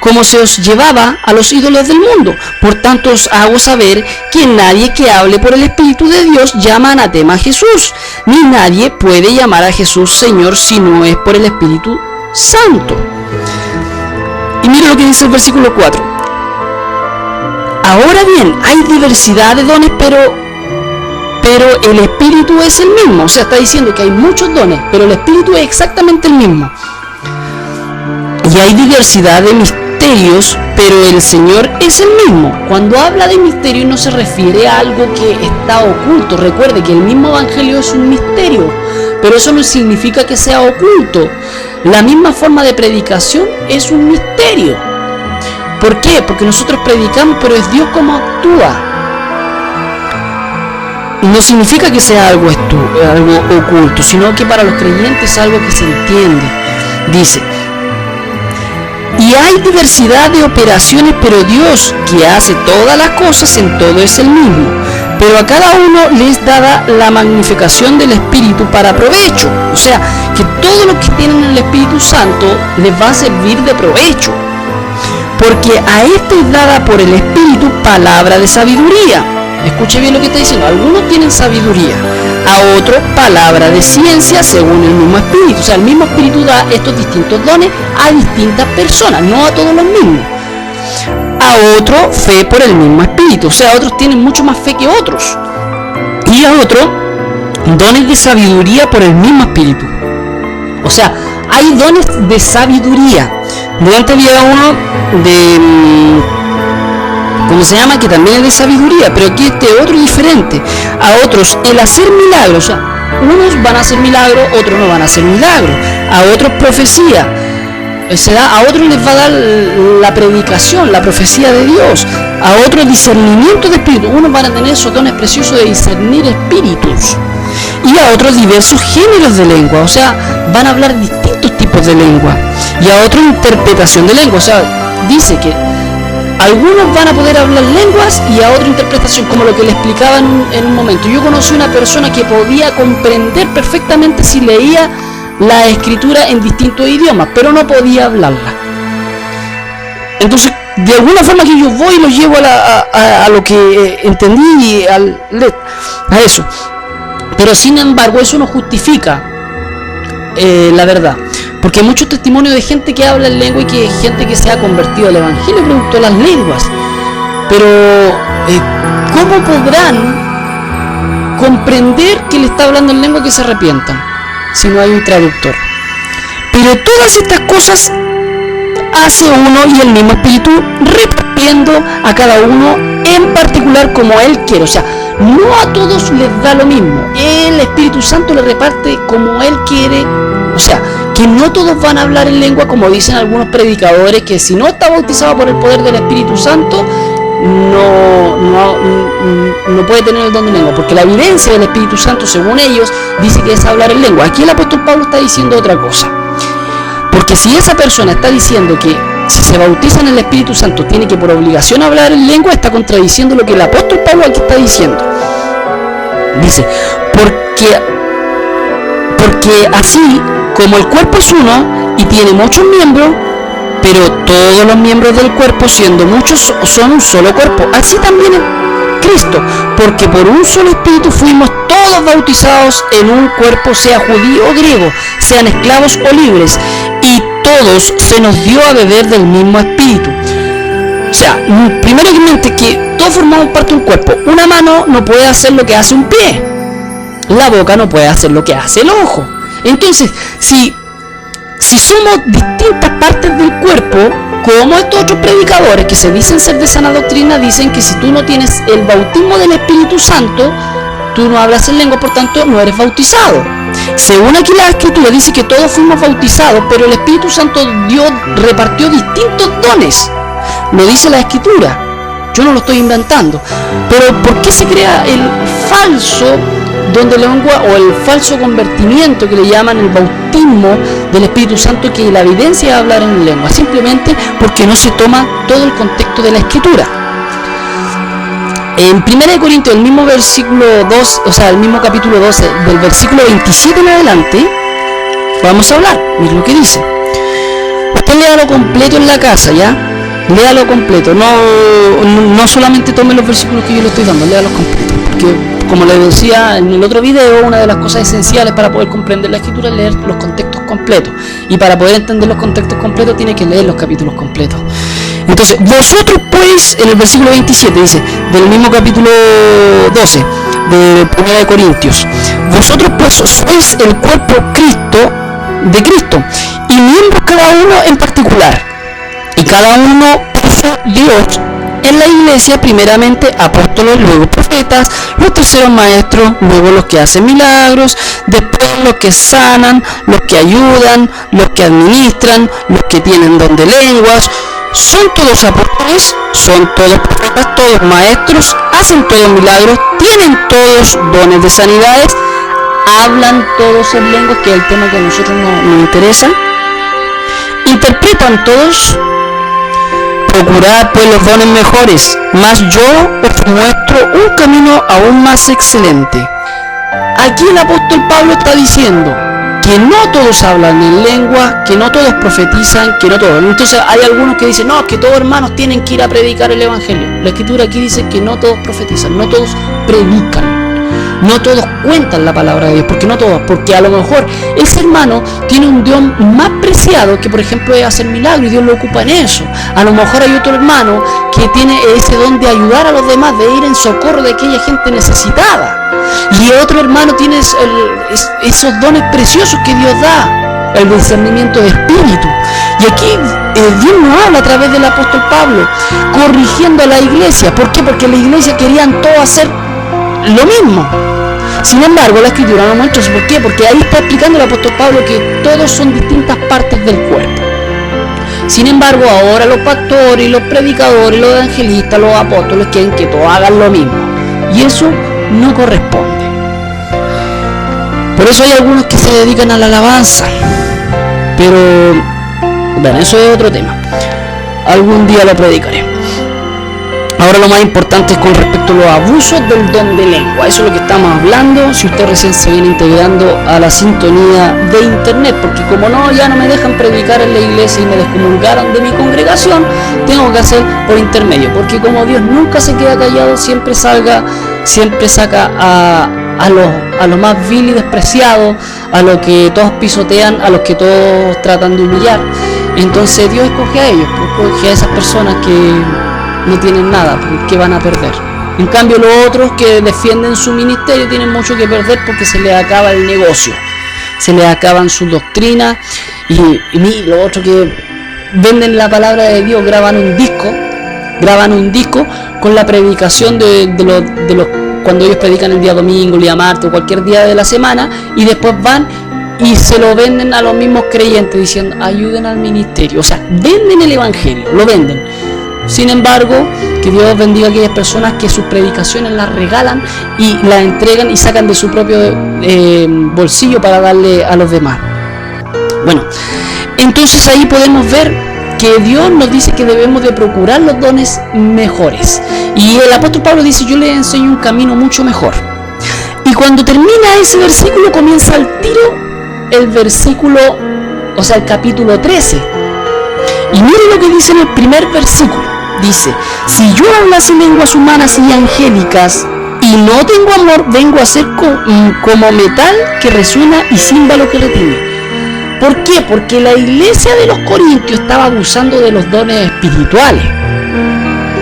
como se os llevaba a los ídolos del mundo. Por tanto os hago saber que nadie que hable por el Espíritu de Dios llama anatema a Jesús, ni nadie puede llamar a Jesús Señor si no es por el Espíritu Santo. Y mire lo que dice el versículo 4. Ahora bien, hay diversidad de dones, pero el Espíritu es el mismo. O sea, está diciendo que hay muchos dones, pero el Espíritu es exactamente el mismo. Y hay diversidad de misterios, pero el Señor es el mismo. Cuando habla de misterio no se refiere a algo que está oculto. Recuerde que el mismo Evangelio es un misterio, pero eso no significa que sea oculto. La misma forma de predicación es un misterio. ¿Por qué? Porque nosotros predicamos, pero es Dios como actúa. No significa que sea algo oculto, sino que para los creyentes es algo que se entiende. Dice: y hay diversidad de operaciones, pero Dios, que hace todas las cosas en todo, es el mismo. Pero a cada uno les dada la magnificación del Espíritu para provecho. O sea, que todo lo que tienen el Espíritu Santo les va a servir de provecho. Porque a este es dada por el Espíritu palabra de sabiduría. Escuche bien lo que está diciendo. Algunos tienen sabiduría, a otros palabra de ciencia según el mismo Espíritu. O sea, el mismo Espíritu da estos distintos dones a distintas personas, no a todos los mismos. A otro fe por el mismo Espíritu. O sea, otros tienen mucho más fe que otros. Y a otros dones de sabiduría por el mismo Espíritu. O sea, hay dones de sabiduría. Delante había uno de... ¿cómo se llama? Que también es de sabiduría, pero aquí este otro es diferente. A otros el hacer milagros, o sea, unos van a hacer milagros, otros no van a hacer milagros. A otros profecía, a otros les va a dar la predicación, la profecía de Dios. A otros discernimiento de espíritus, unos van a tener esos dones preciosos de discernir espíritus. Y a otros diversos géneros de lengua, o sea, van a hablar distintos tipos de lengua. Y a otros interpretación de lengua, o sea, dice que algunos van a poder hablar lenguas y a otra interpretación, como lo que le explicaba en un momento. Yo conocí una persona que podía comprender perfectamente si leía la escritura en distintos idiomas, pero no podía hablarla. Entonces, de alguna forma que yo voy y lo llevo a lo que entendí, a eso. Pero sin embargo, eso no justifica la verdad. Porque hay muchos testimonios de gente que habla en lengua y que gente que se ha convertido al evangelio producto de las lenguas. Pero, ¿cómo podrán comprender que le está hablando en lengua que se arrepientan si no hay un traductor? Pero todas estas cosas hace uno y el mismo Espíritu, repartiendo a cada uno en particular como Él quiere. O sea, no a todos les da lo mismo. El Espíritu Santo le reparte como Él quiere. O sea, que no todos van a hablar en lengua, como dicen algunos predicadores, que si no está bautizado por el poder del Espíritu Santo, no puede tener el don de lengua, porque la evidencia del Espíritu Santo, según ellos, dice que es hablar en lengua. Aquí el apóstol Pablo está diciendo otra cosa. Porque si esa persona está diciendo que si se bautiza en el Espíritu Santo tiene que por obligación hablar en lengua, está contradiciendo lo que el apóstol Pablo aquí está diciendo. Dice, porque así como el cuerpo es uno y tiene muchos miembros, pero todos los miembros del cuerpo, siendo muchos, son un solo cuerpo, así también en Cristo, porque por un solo Espíritu fuimos todos bautizados en un cuerpo, sea judío o griego, sean esclavos o libres, y todos se nos dio a beber del mismo Espíritu. O sea, primeramente que todos formamos parte de un cuerpo. Una mano no puede hacer lo que hace un pie, la boca no puede hacer lo que hace el ojo. Entonces, si somos distintas partes del cuerpo, como estos otros predicadores que se dicen ser de sana doctrina, dicen que si tú no tienes el bautismo del Espíritu Santo, tú no hablas en lengua, por tanto no eres bautizado. Según aquí la Escritura dice que todos fuimos bautizados, pero el Espíritu Santo repartió distintos dones. Lo dice la Escritura, yo no lo estoy inventando. Pero ¿por qué se crea el falso don de lengua o el falso convertimiento que le llaman el bautismo del Espíritu Santo, que la evidencia es hablar en lengua? Simplemente porque no se toma todo el contexto de la Escritura. En 1 Corintios, el mismo versículo 2, o sea, el mismo capítulo 12, del versículo 27 en adelante, vamos a hablar, miren lo que dice. Usted léalo completo en la casa, ¿ya? Léalo completo, no solamente tome los versículos que yo le estoy dando, léalos completos, porque como les decía en el otro video, una de las cosas esenciales para poder comprender la Escritura es leer los contextos completos, y para poder entender los contextos completos tiene que leer los capítulos completos. Entonces, vosotros pues, en el versículo 27 dice, del mismo capítulo 12 de 1 Corintios, vosotros pues sois el cuerpo de Cristo, y miembros cada uno en particular, y cada uno puso Dios en la iglesia, primeramente apóstoles, luego profetas, los terceros maestros, luego los que hacen milagros, después los que sanan, los que ayudan, los que administran, los que tienen don de lenguas. Son todos apóstoles, son todos profetas, todos maestros, hacen todos milagros, tienen todos dones de sanidades, hablan todos en lenguas, que es el tema que a nosotros nos interesa, interpretan todos. Procurad pues los dones mejores, mas yo os muestro un camino aún más excelente. Aquí el apóstol Pablo está diciendo que no todos hablan en lengua, que no todos profetizan, que no todos. Entonces hay algunos que dicen, no, que todos hermanos tienen que ir a predicar el evangelio. La Escritura aquí dice que no todos profetizan, no todos predican. No todos cuentan la palabra de Dios, porque a lo mejor ese hermano tiene un don más preciado que, por ejemplo, es hacer milagros, y Dios lo ocupa en eso. A lo mejor hay otro hermano que tiene ese don de ayudar a los demás, de ir en socorro de aquella gente necesitada, y otro hermano tiene esos dones preciosos que Dios da, el discernimiento de espíritu. Y aquí Dios nos habla a través del apóstol Pablo, corrigiendo a la iglesia. ¿Por qué? Porque la iglesia querían todos hacer lo mismo. Sin embargo, la Escritura no muestra eso. ¿Por qué? Porque ahí está explicando el apóstol Pablo que todos son distintas partes del cuerpo. Sin embargo, ahora los pastores, y los predicadores, los evangelistas, los apóstoles quieren que todos hagan lo mismo, y eso no corresponde. Por eso hay algunos que se dedican a la alabanza, pero bueno, eso es otro tema. Algún día lo predicaré. Ahora lo más importante es con respecto a los abusos del don de lengua. Eso es lo que estamos hablando. Si usted recién se viene integrando a la sintonía de internet, porque como no, ya no me dejan predicar en la iglesia y me descomulgaron de mi congregación, tengo que hacer por intermedio, porque como Dios nunca se queda callado, siempre saca a lo más vil y despreciado, a lo que todos pisotean, a los que todos tratan de humillar. Entonces Dios escoge a ellos, escoge a esas personas que no tienen nada, que van a perder. En cambio los otros que defienden su ministerio tienen mucho que perder porque se les acaba el negocio, se les acaban sus doctrinas y los otros que venden la palabra de Dios, graban un disco con la predicación de los cuando ellos predican el día domingo, el día martes o cualquier día de la semana, y después van y se lo venden a los mismos creyentes diciendo ayuden al ministerio. O sea, venden el evangelio, lo venden. Sin embargo, que Dios bendiga a aquellas personas que sus predicaciones las regalan y las entregan y sacan de su propio bolsillo para darle a los demás. Bueno, entonces ahí podemos ver que Dios nos dice que debemos de procurar los dones mejores. Y el apóstol Pablo dice, yo les enseño un camino mucho mejor. Y cuando termina ese versículo, comienza al tiro el versículo, o sea, el capítulo 13. Y mire lo que dice en el primer versículo. Dice, si yo hablase lenguas humanas y angélicas y no tengo amor, vengo a ser como metal que resuena y címbalo que retiñe. ¿Por qué? Porque la iglesia de los Corintios estaba abusando de los dones espirituales.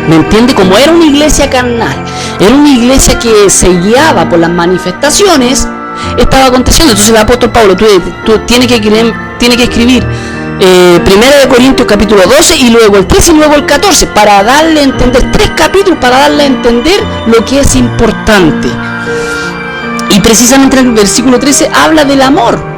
¿Me entiende? Como era una iglesia carnal, era una iglesia que se guiaba por las manifestaciones, estaba aconteciendo. Entonces el apóstol Pablo, tú tienes que escribir 1 Corintios capítulo 12 y luego el 13 y luego el 14 para darle a entender, 3 capítulos para darle a entender lo que es importante. Y precisamente en el versículo 13 habla del amor.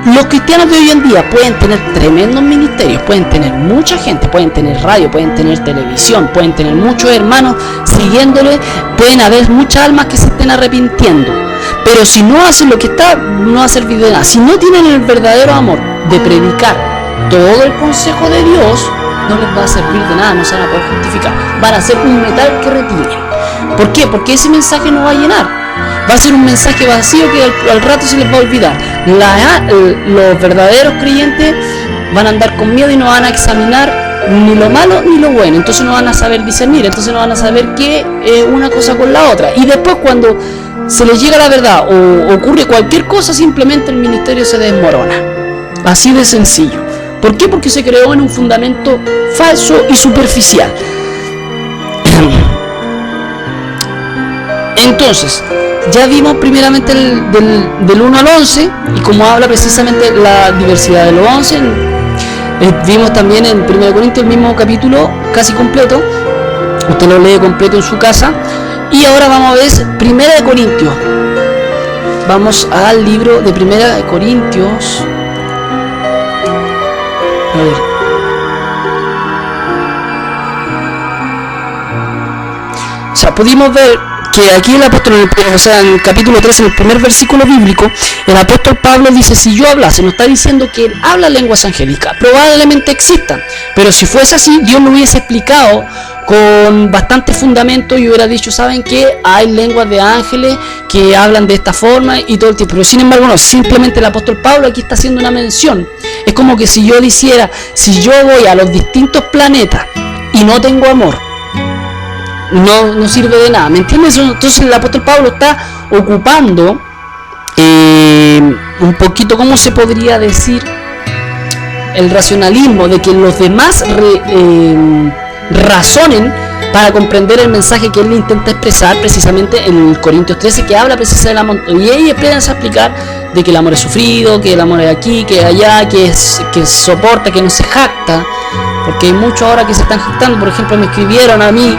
Los cristianos de hoy en día pueden tener tremendos ministerios, pueden tener mucha gente, pueden tener radio, pueden tener televisión, pueden tener muchos hermanos siguiéndole, pueden haber muchas almas que se estén arrepintiendo, pero si no hacen lo que está, no ha servido de nada. Si no tienen el verdadero amor de predicar todo el consejo de Dios, no les va a servir de nada, no se van a poder justificar, van a ser un metal que retiñe. ¿Por qué? Porque ese mensaje no va a llenar. Va a ser un mensaje vacío que al rato se les va a olvidar. Los verdaderos creyentes van a andar con miedo y no van a examinar ni lo malo ni lo bueno. Entonces no van a saber discernir, entonces no van a saber qué es una cosa con la otra. Y después cuando se les llega la verdad o ocurre cualquier cosa, simplemente el ministerio se desmorona. Así de sencillo. ¿Por qué? Porque se creó en un fundamento falso y superficial. Entonces, ya vimos primeramente del 1 al 11 y como habla precisamente la diversidad de los 11, vimos también en 1 Corintios el mismo capítulo casi completo, usted lo lee completo en su casa. Y ahora vamos a ver 1 Corintios, vamos al libro de 1 Corintios, a ver. O sea, pudimos ver que aquí el apóstol, en el capítulo 3, en el primer versículo bíblico, el apóstol Pablo dice, si yo hablase, nos está diciendo que él habla lenguas angélicas, probablemente existan, pero si fuese así, Dios lo hubiese explicado con bastante fundamento y hubiera dicho, ¿saben qué? Hay lenguas de ángeles que hablan de esta forma y todo el tiempo, pero sin embargo no, simplemente el apóstol Pablo aquí está haciendo una mención. Es como que si yo dijera, si yo voy a los distintos planetas y no tengo amor, no sirve de nada, ¿me entiendes? Entonces el apóstol Pablo está ocupando un poquito, ¿cómo se podría decir? El racionalismo de que los demás razonen para comprender el mensaje que él intenta expresar precisamente en el Corintios 13, que habla precisamente del amor, y ahí empiezan a explicar de que el amor es sufrido, que el amor es aquí, que allá, que soporta, que no se jacta, porque hay muchos ahora que se están jactando. Por ejemplo, me escribieron a mí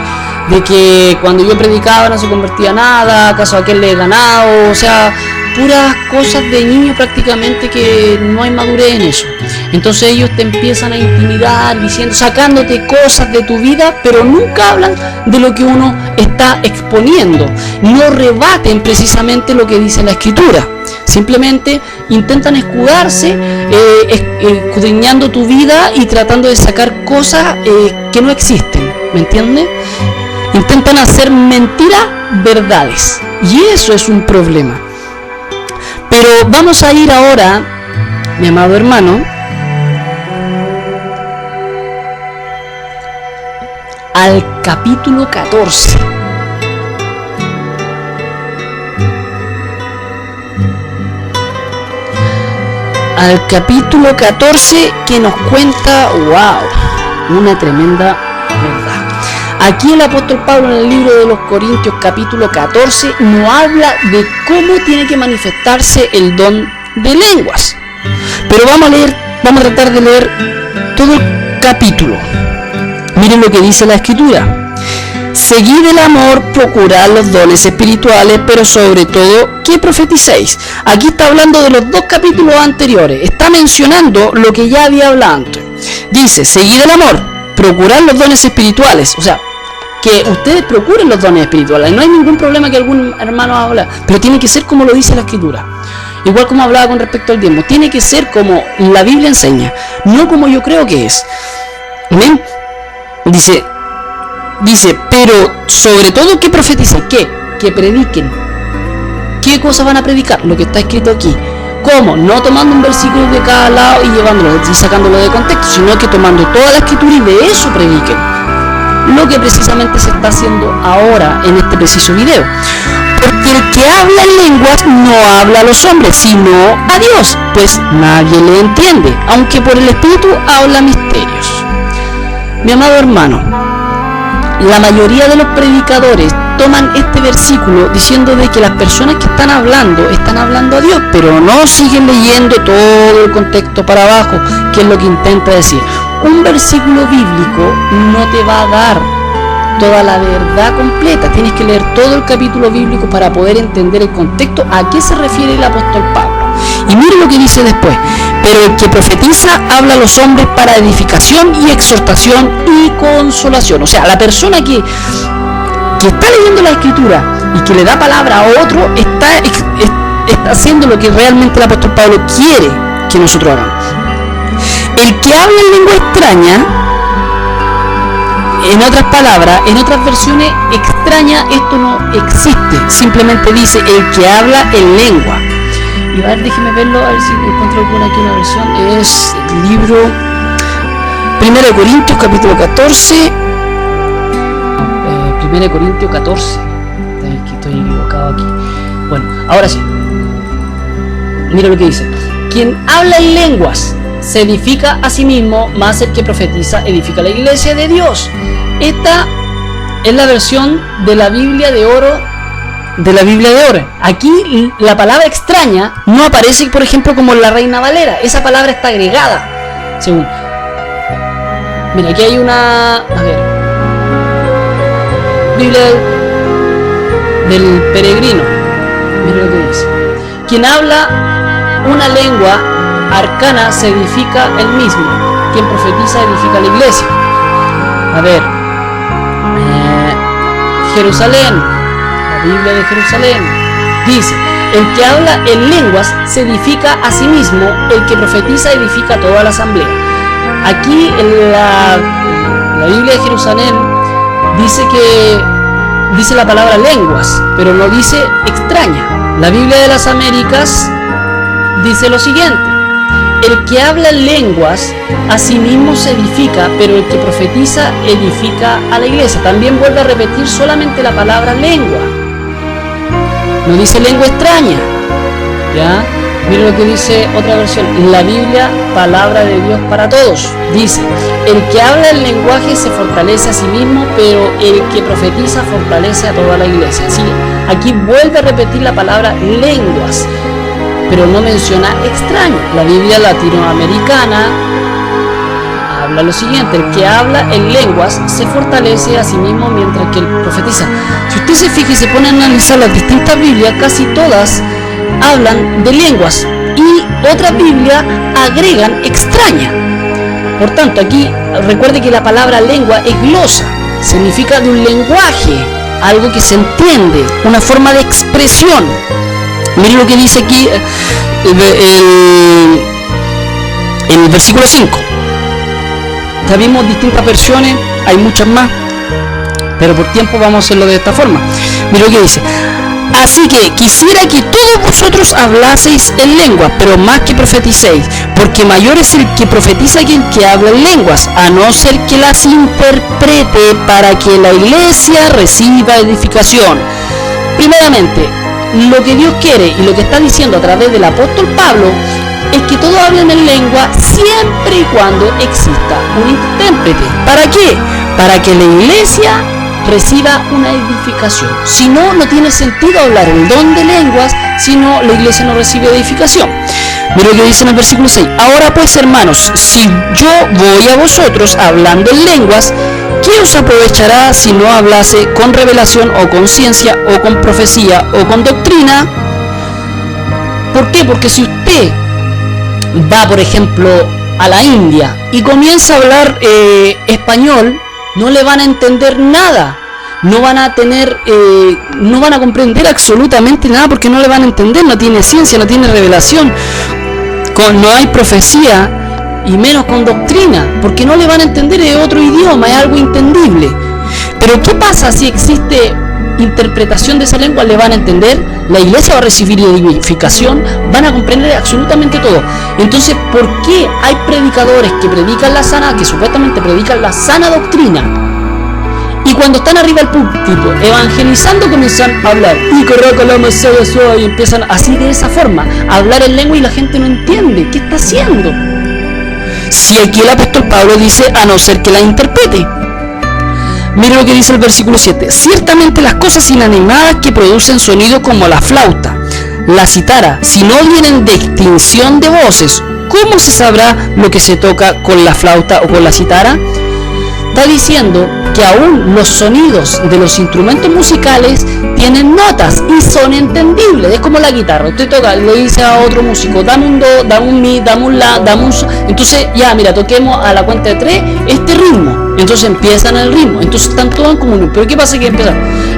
de que cuando yo predicaba no se convertía nada, acaso aquel le he ganado, o sea, puras cosas de niño prácticamente, que no hay madurez en eso. Entonces ellos te empiezan a intimidar diciendo, sacándote cosas de tu vida, pero nunca hablan de lo que uno está exponiendo, no rebaten precisamente lo que dice la escritura, simplemente intentan escudarse escudriñando tu vida y tratando de sacar cosas que no existen. ¿Me entiende? Intentan hacer mentiras verdades. Y eso es un problema. Pero vamos a ir ahora, mi amado hermano, al capítulo 14. Al capítulo 14 que nos cuenta, wow, una tremenda verdad. Aquí el apóstol Pablo en el libro de los Corintios capítulo 14 nos habla de cómo tiene que manifestarse el don de lenguas. Pero vamos a tratar de leer todo el capítulo. Miren lo que dice la Escritura. Seguid el amor, procurad los dones espirituales, pero sobre todo que profeticéis. Aquí está hablando de los dos capítulos anteriores. Está mencionando lo que ya había hablado antes. Dice, seguid el amor, procurad los dones espirituales. O sea, que ustedes procuren los dones espirituales. No hay ningún problema que algún hermano habla, pero tiene que ser como lo dice la Escritura. Igual como hablaba con respecto al diezmo. Tiene que ser como la Biblia enseña, no como yo creo que es. ¿Ven? Dice, pero sobre todo que profeticen, que prediquen. ¿Qué cosas van a predicar? Lo que está escrito aquí. ¿Cómo? No tomando un versículo de cada lado y llevándolo y sacándolo de contexto, sino que tomando toda la Escritura y de eso prediquen. Lo que precisamente se está haciendo ahora en este preciso video. Porque el que habla en lenguas no habla a los hombres, sino a Dios, pues nadie le entiende, aunque por el Espíritu habla misterios. Mi amado hermano, la mayoría de los predicadores toman este versículo diciendo de que las personas que están hablando a Dios, pero no siguen leyendo todo el contexto para abajo, que es lo que intenta decir. Un versículo bíblico no te va a dar toda la verdad completa, tienes que leer todo el capítulo bíblico para poder entender el contexto a qué se refiere el apóstol Pablo. Y mire lo que dice después. Pero el que profetiza habla a los hombres para edificación y exhortación y consolación. O sea, la persona que está leyendo la Escritura y que le da palabra a otro está haciendo lo que realmente el apóstol Pablo quiere que nosotros hagamos. El que habla en lengua extraña, en otras palabras, en otras versiones extraña, esto no existe. Simplemente dice el que habla en lengua. Y a ver, déjeme verlo, a ver si encuentro alguna aquí una versión. Es el libro 1 Corintios capítulo 14. 1 Corintios 14. Estoy equivocado aquí. Bueno, ahora sí. Mira lo que dice. Quien habla en lenguas se edifica a sí mismo, más el que profetiza edifica la iglesia de Dios. Esta es la versión de la Biblia de oro. Aquí la palabra extraña no aparece, por ejemplo, como en la Reina Valera. Esa palabra está agregada. Según. Mira, aquí hay una. A ver. Biblia del peregrino. Mira lo que dice. Quien habla una lengua arcana se edifica él mismo. Quien profetiza edifica la iglesia. A ver. Jerusalén. Biblia de Jerusalén dice: el que habla en lenguas se edifica a sí mismo, el que profetiza edifica a toda la asamblea. Aquí en la Biblia de Jerusalén dice la palabra lenguas, pero no dice extraña. La Biblia de las Américas dice lo siguiente: el que habla en lenguas a sí mismo se edifica, pero el que profetiza edifica a la iglesia. También vuelve a repetir solamente la palabra lengua. No dice lengua extraña, ¿ya? Mira lo que dice otra versión. La Biblia, palabra de Dios para todos. Dice: el que habla el lenguaje se fortalece a sí mismo, pero el que profetiza fortalece a toda la iglesia. Así, aquí vuelve a repetir la palabra lenguas, pero no menciona extraño. La Biblia latinoamericana habla lo siguiente: el que habla en lenguas se fortalece a sí mismo mientras que el profetiza. Si usted se fija y se pone a analizar las distintas Biblias, casi todas hablan de lenguas y otras Biblias agregan extraña. Por tanto, aquí recuerde que la palabra lengua es glosa, significa de un lenguaje, algo que se entiende, una forma de expresión. Miren lo que dice aquí el versículo 5. Ya vimos distintas versiones, hay muchas más, pero por tiempo vamos a hacerlo de esta forma. Mira lo que dice: así que quisiera que todos vosotros hablaseis en lengua, pero más que profeticéis, porque mayor es el que profetiza que el que habla en lenguas, a no ser que las interprete, para que la iglesia reciba edificación. Primeramente, lo que Dios quiere y lo que está diciendo a través del apóstol Pablo es que todos hablen en lengua siempre y cuando exista un intérprete. ¿Para qué? Para que la iglesia reciba una edificación. Si no, no tiene sentido hablar el don de lenguas, si no, la iglesia no recibe edificación. Mira lo que dice en el versículo 6. Ahora pues, hermanos, si yo voy a vosotros hablando en lenguas, ¿qué os aprovechará si no hablase con revelación o con ciencia o con profecía o con doctrina? ¿Por qué? Porque si usted va, por ejemplo, a la India y comienza a hablar español, no le van a entender nada, no van a comprender absolutamente nada, porque no le van a entender, no tiene ciencia, no tiene revelación, no hay profecía y menos con doctrina, porque no le van a entender, es otro idioma, es algo entendible. Pero ¿qué pasa si existe interpretación de esa lengua? Le van a entender, la iglesia va a recibir edificación, van a comprender absolutamente todo. Entonces, ¿por qué hay predicadores que predican la sana, que supuestamente predican la sana doctrina, y cuando están arriba del púlpito evangelizando comienzan a hablar y empiezan así, de esa forma, a hablar en lengua, y la gente no entiende qué está haciendo? Si aquí el apóstol Pablo dice, a no ser que la interprete. Mira lo que dice el versículo 7. Ciertamente las cosas inanimadas que producen sonido como la flauta, la citara, si no vienen de extinción de voces, ¿cómo se sabrá lo que se toca con la flauta o con la citara? Está diciendo que aún los sonidos de los instrumentos musicales tienen notas y son entendibles. Es como la guitarra, usted toca, le dice a otro músico, dame un do, dame un mi, dame un la, dame un so. Entonces ya, mira, toquemos a la cuenta de 3 este ritmo. Entonces empiezan el ritmo, entonces están todos en común. Pero ¿qué pasa? Que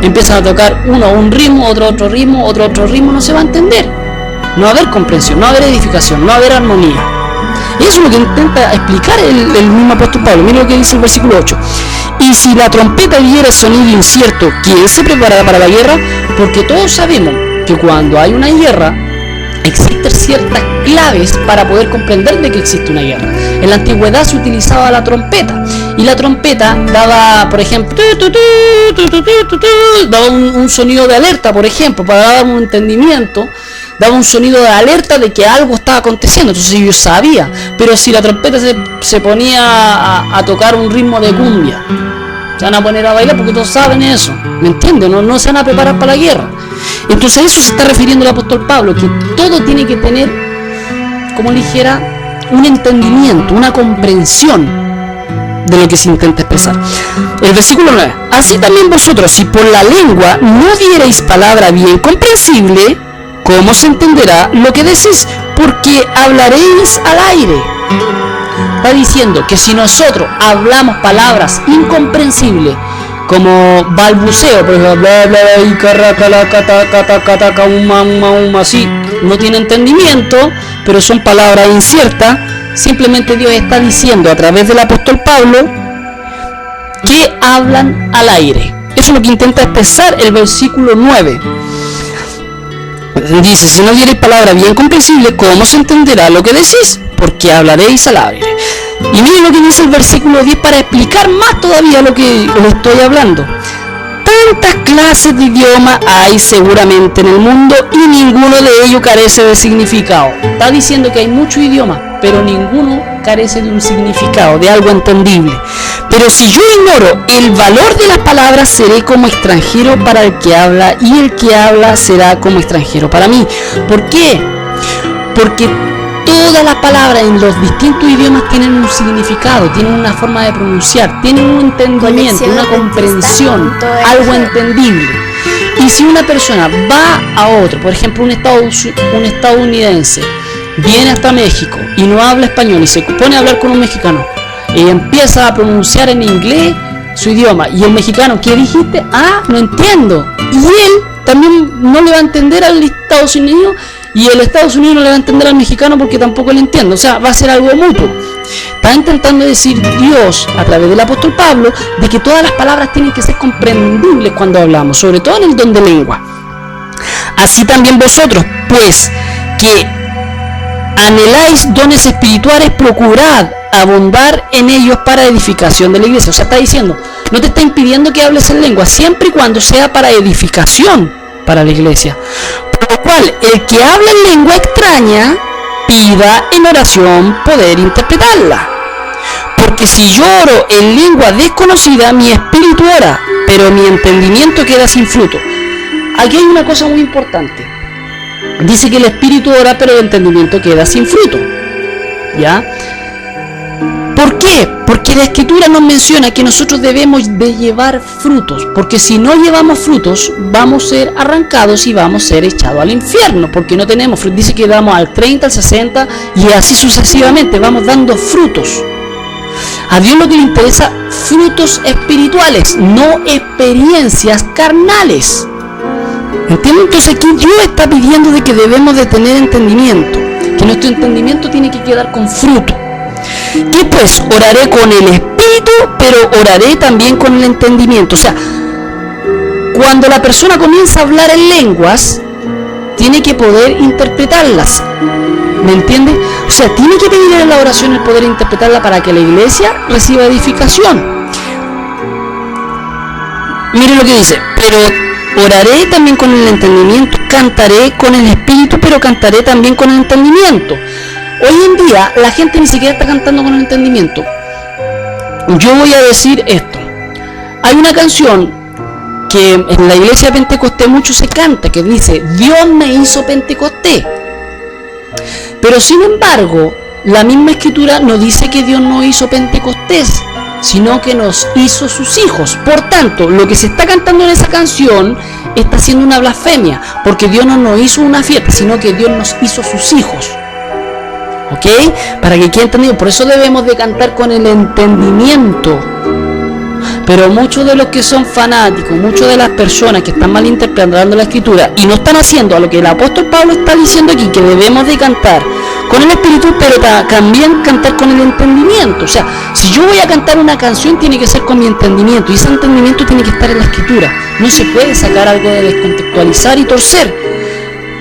empiezan a tocar uno un ritmo, otro ritmo, otro ritmo, no se va a entender. No va a haber comprensión, no va a haber edificación, no va a haber armonía. Y eso es lo que intenta explicar el mismo apóstol Pablo. Mira lo que dice el versículo 8. Y si la trompeta diera sonido incierto, ¿quién se preparará para la guerra? Porque todos sabemos que cuando hay una guerra, existen ciertas claves para poder comprender de que existe una guerra. En la antigüedad se utilizaba la trompeta, y la trompeta daba, por ejemplo, daba un sonido de alerta, por ejemplo, para dar un entendimiento, daba un sonido de alerta de que algo estaba aconteciendo. Entonces yo sabía. Pero si la trompeta se ponía a tocar un ritmo de cumbia, se van a poner a bailar porque todos saben eso, ¿me entienden? No se van a preparar para la guerra. Entonces a eso se está refiriendo el apóstol Pablo, que todo tiene que tener, como le dijera, un entendimiento, una comprensión de lo que se intenta expresar. El versículo 9. Así también vosotros, si por la lengua no diereis palabra bien comprensible, ¿cómo se entenderá lo que decís? Porque hablaréis al aire. Está diciendo que si nosotros hablamos palabras incomprensibles, como balbuceo, por ejemplo, bla bla y carracala cata cata cata cauma así, no tiene entendimiento, pero son palabras inciertas. Simplemente Dios está diciendo a través del apóstol Pablo que hablan al aire. Eso es lo que intenta expresar el versículo 9. Dice, si no diereis palabra bien comprensible, ¿cómo se entenderá lo que decís? Porque hablaréis al aire. Y miren lo que dice el versículo 10 para explicar más todavía lo que le estoy hablando. Tantas clases de idioma hay seguramente en el mundo y ninguno de ellos carece de significado. Está diciendo que hay muchos idiomas, pero ninguno carece de un significado, de algo entendible. Pero si yo ignoro el valor de las palabras, seré como extranjero para el que habla, y el que habla será como extranjero para mí. ¿Por qué? Porque todas las palabras en los distintos idiomas tienen un significado, tienen una forma de pronunciar, tienen un entendimiento, una comprensión, algo entendible. Y si una persona va a otro, por ejemplo un estadounidense, viene hasta México y no habla español y se pone a hablar con un mexicano y empieza a pronunciar en inglés su idioma, y el mexicano, ¿qué dijiste? Ah, no entiendo. Y él también no le va a entender al Estados Unidos, y el Estados Unidos no le va a entender al mexicano porque tampoco le entiende. O sea, va a ser algo mutuo. Está intentando decir Dios a través del apóstol Pablo de que todas las palabras tienen que ser comprendibles cuando hablamos, sobre todo en el don de lengua. Así también vosotros, pues, que anheláis dones espirituales, procurad abundar en ellos para edificación de la iglesia. O sea, está diciendo, no te está impidiendo que hables en lengua, siempre y cuando sea para edificación para la iglesia. Por lo cual, el que habla en lengua extraña, pida en oración poder interpretarla. Porque si yo oro en lengua desconocida, mi espíritu ora, pero mi entendimiento queda sin fruto. Aquí hay una cosa muy importante. Dice que el espíritu ora, pero el entendimiento queda sin fruto. ¿Ya? ¿Por qué? Porque la Escritura nos menciona que nosotros debemos de llevar frutos, porque si no llevamos frutos, vamos a ser arrancados y vamos a ser echados al infierno, porque no tenemos frutos. Dice que damos al 30, al 60 y así sucesivamente, vamos dando frutos. A Dios lo que le interesa, frutos espirituales, no experiencias carnales. ¿Entienden? Entonces aquí Dios está pidiendo de que debemos de tener entendimiento, que nuestro entendimiento tiene que quedar con fruto. Y pues oraré con el espíritu, pero oraré también con el entendimiento. O sea, cuando la persona comienza a hablar en lenguas, tiene que poder interpretarlas. ¿Me entiende? O sea, tiene que pedir en la oración el poder interpretarla para que la iglesia reciba edificación. Mire lo que dice, pero oraré también con el entendimiento, cantaré con el espíritu, pero cantaré también con el entendimiento. Hoy en día la gente ni siquiera está cantando con el entendimiento. Yo voy a decir esto. Hay una canción que en la iglesia de Pentecostés mucho se canta, que dice, Dios me hizo Pentecostés. Pero sin embargo, la misma Escritura no dice que Dios no hizo Pentecostés, sino que nos hizo sus hijos. Por tanto, lo que se está cantando en esa canción está siendo una blasfemia, porque Dios no nos hizo una fiesta, sino que Dios nos hizo sus hijos. ¿Ok? Para que quede entendido. Por eso debemos de cantar con el entendimiento. Pero muchos de los que son fanáticos, muchas de las personas que están malinterpretando la Escritura y no están haciendo a lo que el apóstol Pablo está diciendo aquí, que debemos de cantar con el espíritu, pero también cantar con el entendimiento. O sea, si yo voy a cantar una canción, tiene que ser con mi entendimiento, y ese entendimiento tiene que estar en la Escritura. No se puede sacar algo de descontextualizar y torcer.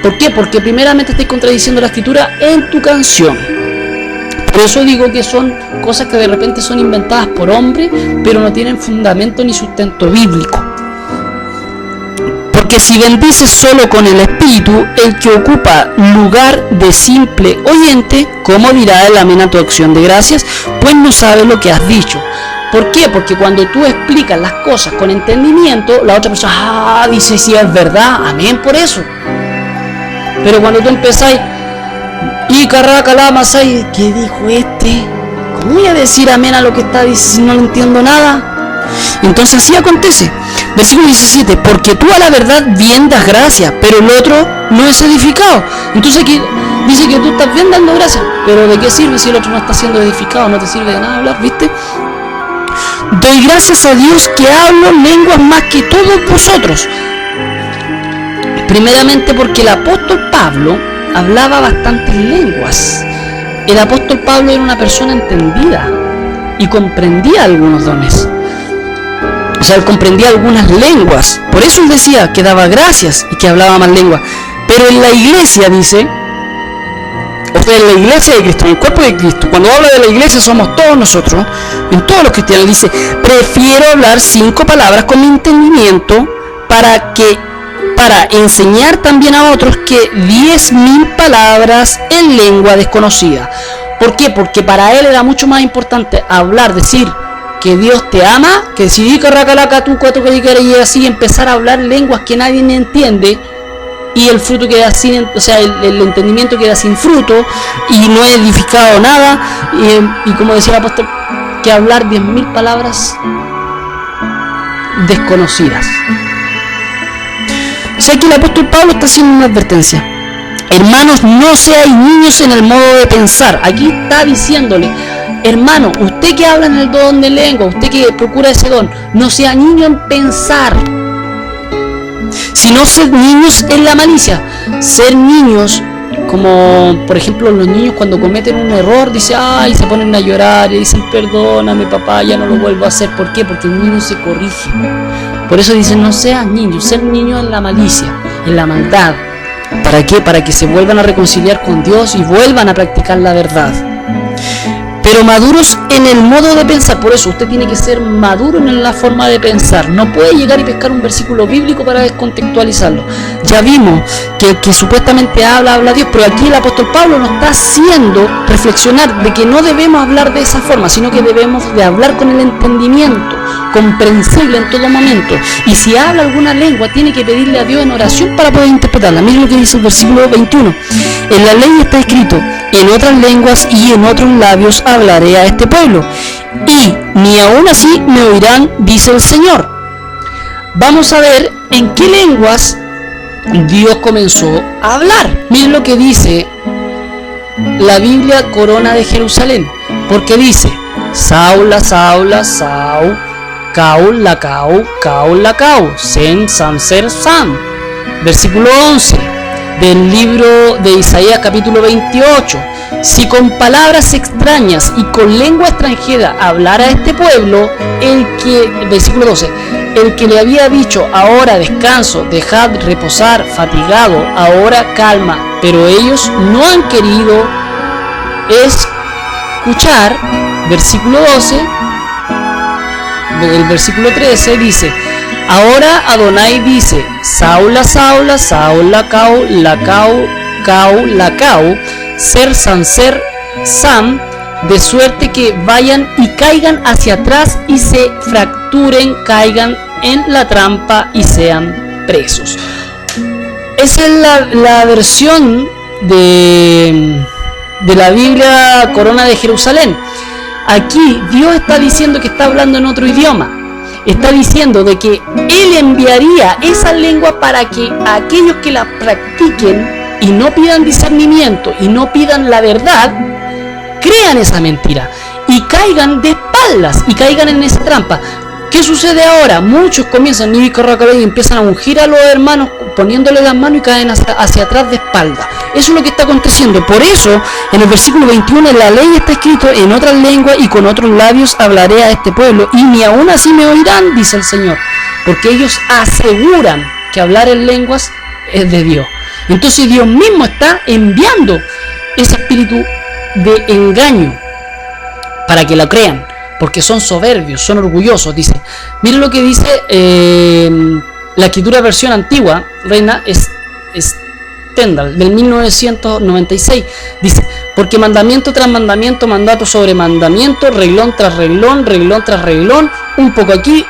¿Por qué? Porque primeramente estoy contradiciendo la Escritura en tu canción. Por eso digo que son cosas que de repente son inventadas por hombres, pero no tienen fundamento ni sustento bíblico. Porque si bendices solo con el espíritu, el que ocupa lugar de simple oyente, ¿cómo dirá el amén a tu acción de gracias? Pues no sabe lo que has dicho. ¿Por qué? Porque cuando tú explicas las cosas con entendimiento, la otra persona, dice, sí, es verdad, amén por eso. Pero cuando tú empezáis, y carraca la masai, ¿qué dijo este? ¿Cómo voy a decir amén a lo que está diciendo si no entiendo nada? Entonces así acontece. Versículo 17, porque tú a la verdad bien das gracias, pero el otro no es edificado. Entonces aquí dice que tú estás bien dando gracias, pero ¿de qué sirve si el otro no está siendo edificado? No te sirve de nada hablar, ¿viste? Doy gracias a Dios que hablo lenguas más que todos vosotros. Primeramente porque el apóstol Pablo hablaba bastantes lenguas. El apóstol Pablo era una persona entendida y comprendía algunos dones. O sea, él comprendía algunas lenguas. Por eso él decía que daba gracias y que hablaba más lenguas. Pero en la iglesia dice, o sea, en la iglesia de Cristo, en el cuerpo de Cristo, cuando habla de la iglesia somos todos nosotros, en todos los cristianos, dice, prefiero hablar 5 palabras con mi entendimiento para enseñar también a otros que 10.000 palabras en lengua desconocida. ¿Por qué? Porque para él era mucho más importante hablar, decir que Dios te ama, que decir y así empezar a hablar lenguas que nadie entiende, y el fruto queda sin, o sea, el entendimiento queda sin fruto y no he edificado nada, y como decía el apóstol, que hablar 10.000 palabras desconocidas. O sea que el apóstol Pablo está haciendo una advertencia. Hermanos, no seáis niños en el modo de pensar. Aquí está diciéndole, hermano, usted que habla en el don de lengua, usted que procura ese don, no sea niño en pensar, sino ser niños en la malicia. Ser niños como por ejemplo los niños cuando cometen un error, dicen, ay, se ponen a llorar y dicen, perdóname papá, ya no lo vuelvo a hacer. ¿Por qué? Porque el niño se corrige. Por eso dicen, no seas niño, ser niño en la malicia, en la maldad. ¿Para qué? Para que se vuelvan a reconciliar con Dios y vuelvan a practicar la verdad. Pero maduros en el modo de pensar. Por eso usted tiene que ser maduro en la forma de pensar. No puede llegar y pescar un versículo bíblico para descontextualizarlo. Ya vimos que supuestamente habla Dios, pero aquí el apóstol Pablo nos está haciendo reflexionar de que no debemos hablar de esa forma, sino que debemos de hablar con el entendimiento, comprensible en todo momento. Y si habla alguna lengua, tiene que pedirle a Dios en oración para poder interpretarla. Miren lo que dice el versículo 21. En la ley está escrito, en otras lenguas y en otros labios hablaré a este pueblo, y ni aún así me oirán, dice el Señor. Vamos a ver en qué lenguas Dios comenzó a hablar. Miren lo que dice la Biblia Corona de Jerusalén, porque dice, Saula, Saula, Saul, Caul, Lacau, Caul, Lacau, Sen, Sam, Ser, Sam. Versículo 11 del libro de Isaías capítulo 28. Si con palabras extrañas y con lengua extranjera hablara a este pueblo, versículo 12, el que le había dicho, ahora descanso, dejad reposar, fatigado, ahora calma, pero ellos no han querido escuchar. Versículo 12, el versículo 13 dice, ahora Adonai dice, Saula, Saula, Saul, Lacau, Lacau, Cau, Lacau, Ser, San, Ser, Sam, de suerte que vayan y caigan hacia atrás y se fracturen, caigan en la trampa y sean presos. Esa es la versión de la Biblia Corona de Jerusalén. Aquí Dios está diciendo que está hablando en otro idioma. Está diciendo de que Él enviaría esa lengua para que aquellos que la practiquen y no pidan discernimiento y no pidan la verdad, crean esa mentira y caigan de espaldas y caigan en esa trampa. ¿Qué sucede ahora? Muchos comienzan y empiezan a ungir a los hermanos poniéndole las manos y caen hacia atrás de espalda. Eso es lo que está aconteciendo. Por eso, en el versículo 21, en la ley está escrito, en otras lenguas y con otros labios hablaré a este pueblo, y ni aún así me oirán, dice el Señor. Porque ellos aseguran que hablar en lenguas es de Dios. Entonces Dios mismo está enviando ese espíritu de engaño para que la crean, porque son soberbios, son orgullosos, dice. Miren lo que dice la escritura versión antigua, Reina Stendhal, del 1996. Dice, porque mandamiento tras mandamiento, mandato sobre mandamiento, reglón tras reglón, reglón tras reglón, un poco aquí,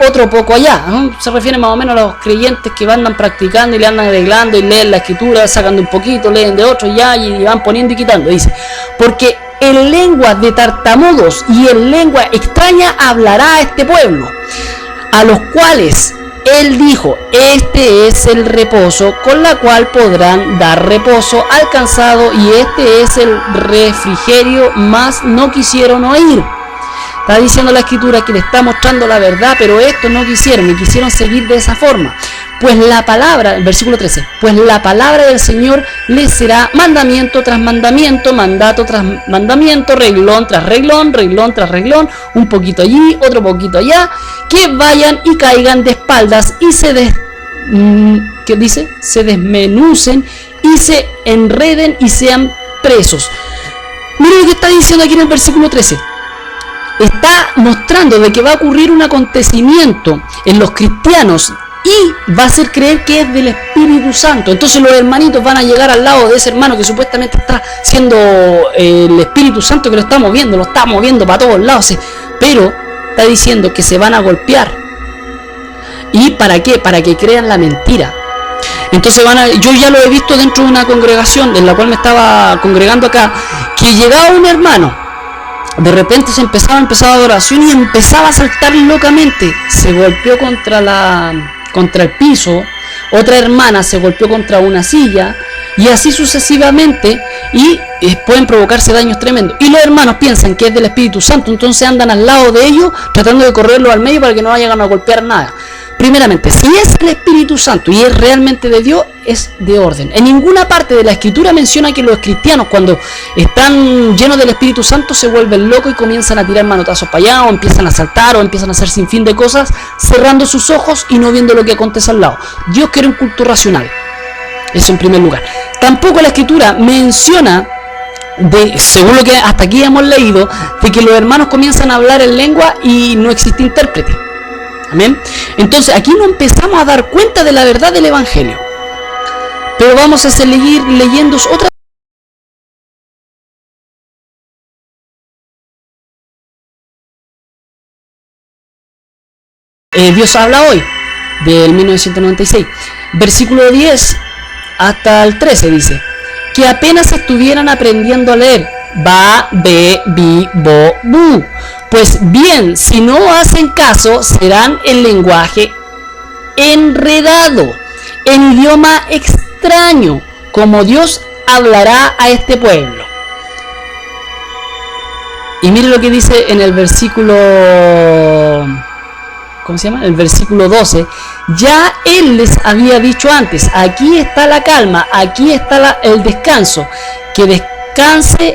otro poco allá. Se refiere más o menos a los creyentes que andan practicando y le andan arreglando y leen la escritura, sacan de un poquito, leen de otro ya y van poniendo y quitando. Dice, porque en lengua de tartamudos y en lengua extraña hablará a este pueblo, a los cuales Él dijo, este es el reposo con la cual podrán dar reposo al cansado, y este es el refrigerio, mas no quisieron oír. Está diciendo la escritura que le está mostrando la verdad, pero estos no quisieron y quisieron seguir de esa forma. Pues la palabra, el versículo 13, pues la palabra del Señor les será mandamiento tras mandamiento, mandato tras mandamiento, reglón tras reglón, reglón tras reglón, un poquito allí, otro poquito allá, que vayan y caigan de espaldas y se desmenucen y se enreden y sean presos. Miren lo que está diciendo aquí en el versículo 13. Está mostrando de que va a ocurrir un acontecimiento en los cristianos y va a hacer creer que es del Espíritu Santo. Entonces los hermanitos van a llegar al lado de ese hermano que supuestamente está siendo el Espíritu Santo, que lo está moviendo para todos lados, pero está diciendo que se van a golpear. ¿Y para qué? Para que crean la mentira. Entonces yo ya lo he visto dentro de una congregación en la cual me estaba congregando acá, que llegaba un hermano, de repente empezaba adoración y empezaba a saltar locamente, se golpeó contra el piso, otra hermana se golpeó contra una silla, y así sucesivamente, y pueden provocarse daños tremendos. Y los hermanos piensan que es del Espíritu Santo, entonces andan al lado de ellos tratando de correrlo al medio para que no vayan a golpear nada. Primeramente, si es el Espíritu Santo y es realmente de Dios, es de orden. En ninguna parte de la Escritura menciona que los cristianos, cuando están llenos del Espíritu Santo, se vuelven locos y comienzan a tirar manotazos para allá, o empiezan a saltar, o empiezan a hacer sin fin de cosas, cerrando sus ojos y no viendo lo que acontece al lado. Dios quiere un culto racional. Eso en primer lugar. Tampoco la Escritura menciona, según lo que hasta aquí hemos leído, de que los hermanos comienzan a hablar en lengua y no existe intérprete. Amén. Entonces aquí no empezamos a dar cuenta de la verdad del Evangelio. Pero vamos a seguir leyendo otra. Dios habla hoy, del 1996. Versículo 10 hasta el 13 dice, que apenas estuvieran aprendiendo a leer, ba, be, bi, bo, bu. Pues bien, si no hacen caso, serán en lenguaje enredado, en idioma extraño, como Dios hablará a este pueblo. Y mire lo que dice en el versículo, ¿cómo se llama? El versículo 12. Ya Él les había dicho antes, aquí está la calma, aquí está el descanso, que descanse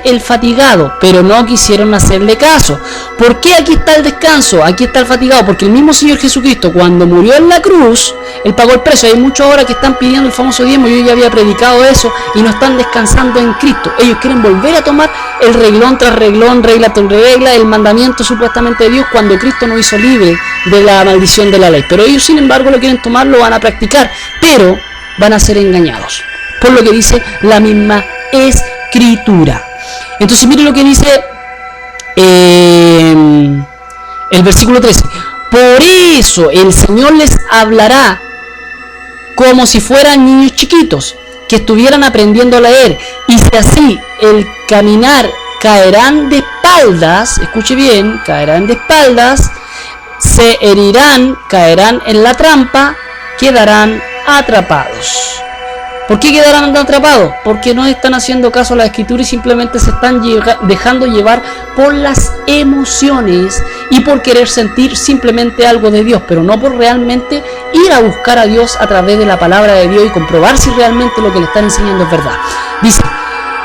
el fatigado, pero no quisieron hacerle caso. ¿Por qué aquí está el descanso? Aquí está el fatigado, porque el mismo Señor Jesucristo, cuando murió en la cruz, Él pagó el precio. Hay muchos ahora que están pidiendo el famoso diezmo, yo ya había predicado eso, y no están descansando en Cristo. Ellos quieren volver a tomar el reglón tras reglón, regla tras regla, el mandamiento supuestamente de Dios, cuando Cristo nos hizo libre de la maldición de la ley. Pero ellos, sin embargo, lo quieren tomar, lo van a practicar, pero van a ser engañados por lo que dice la misma Escritura. Entonces mire lo que dice el versículo 13. Por eso el Señor les hablará como si fueran niños chiquitos, que estuvieran aprendiendo a leer, y si así el caminar caerán de espaldas, escuche bien, caerán de espaldas, se herirán, caerán en la trampa, quedarán atrapados. ¿Por qué quedarán atrapados? Porque no están haciendo caso a la Escritura y simplemente se están dejando llevar por las emociones y por querer sentir simplemente algo de Dios, pero no por realmente ir a buscar a Dios a través de la palabra de Dios y comprobar si realmente lo que le están enseñando es verdad. Dice,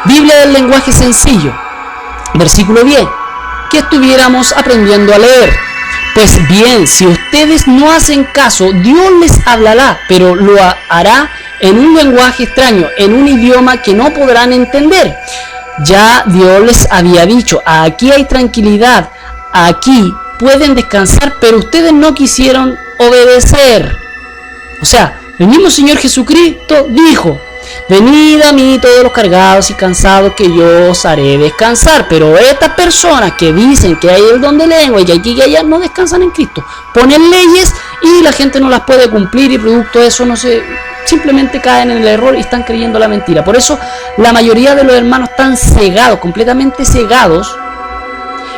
Biblia del lenguaje sencillo, versículo 10, que estuviéramos aprendiendo a leer. Pues bien, si ustedes no hacen caso, Dios les hablará, pero lo hará en un lenguaje extraño, en un idioma que no podrán entender. Ya Dios les había dicho, aquí hay tranquilidad, aquí pueden descansar, pero ustedes no quisieron obedecer. O sea, el mismo Señor Jesucristo dijo, venid a mí todos los cargados y cansados, que yo os haré descansar. Pero estas personas que dicen que hay el don de lengua y que aquí y allá, no descansan en Cristo. Ponen leyes y la gente no las puede cumplir, y producto de eso simplemente caen en el error y están creyendo la mentira. Por eso la mayoría de los hermanos están cegados, completamente cegados,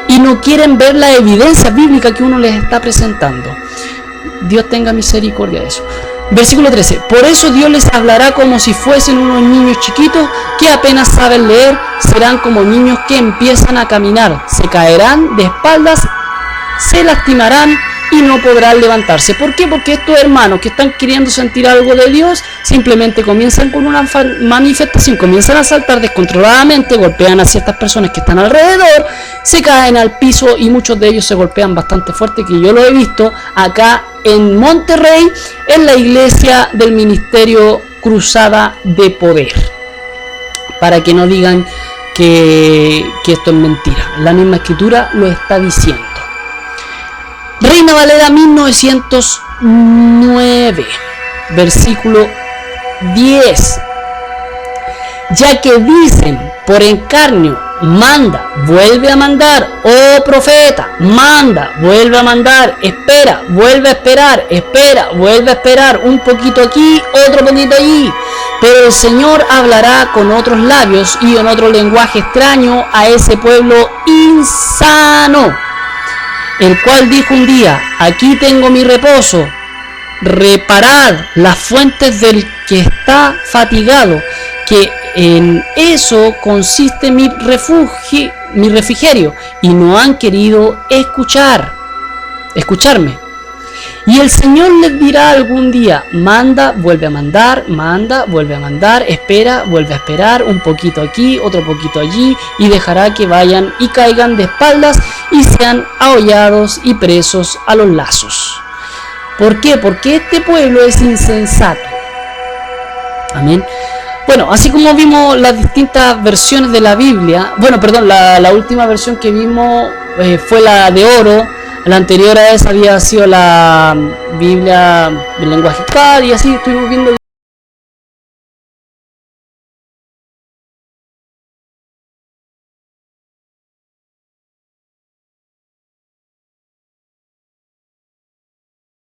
y no quieren ver la evidencia bíblica que uno les está presentando. Dios tenga misericordia de eso. Versículo 13. Por eso Dios les hablará como si fuesen unos niños chiquitos que apenas saben leer. Serán como niños que empiezan a caminar. Se caerán de espaldas, se lastimarán y no podrán levantarse. ¿Por qué? Porque estos hermanos que están queriendo sentir algo de Dios simplemente comienzan con una manifestación, comienzan a saltar descontroladamente, golpean a ciertas personas que están alrededor, se caen al piso y muchos de ellos se golpean bastante fuerte, que yo lo he visto acá en Monterrey, en la iglesia del Ministerio Cruzada de Poder, para que no digan que esto es mentira. La misma Escritura lo está diciendo. Reina Valera 1909, versículo 10. Ya que dicen por encarnio, manda, vuelve a mandar, oh profeta, manda, vuelve a mandar, espera, vuelve a esperar, espera, vuelve a esperar, un poquito aquí, otro poquito allí. Pero el Señor hablará con otros labios y en otro lenguaje extraño a ese pueblo insano, el cual dijo un día, aquí tengo mi reposo, reparad las fuentes del que está fatigado, que en eso consiste mi refrigerio, y no han querido escucharme. Y el Señor les dirá algún día: manda, vuelve a mandar, manda, vuelve a mandar, espera, vuelve a esperar, un poquito aquí, otro poquito allí, y dejará que vayan y caigan de espaldas y sean ahollados y presos a los lazos. ¿Por qué? Porque este pueblo es insensato. Amén. Bueno, así como vimos las distintas versiones de la Biblia, la última versión que vimos fue la de oro. La anterior a esa había sido la Biblia del lenguaje CAD, y así estuvimos viendo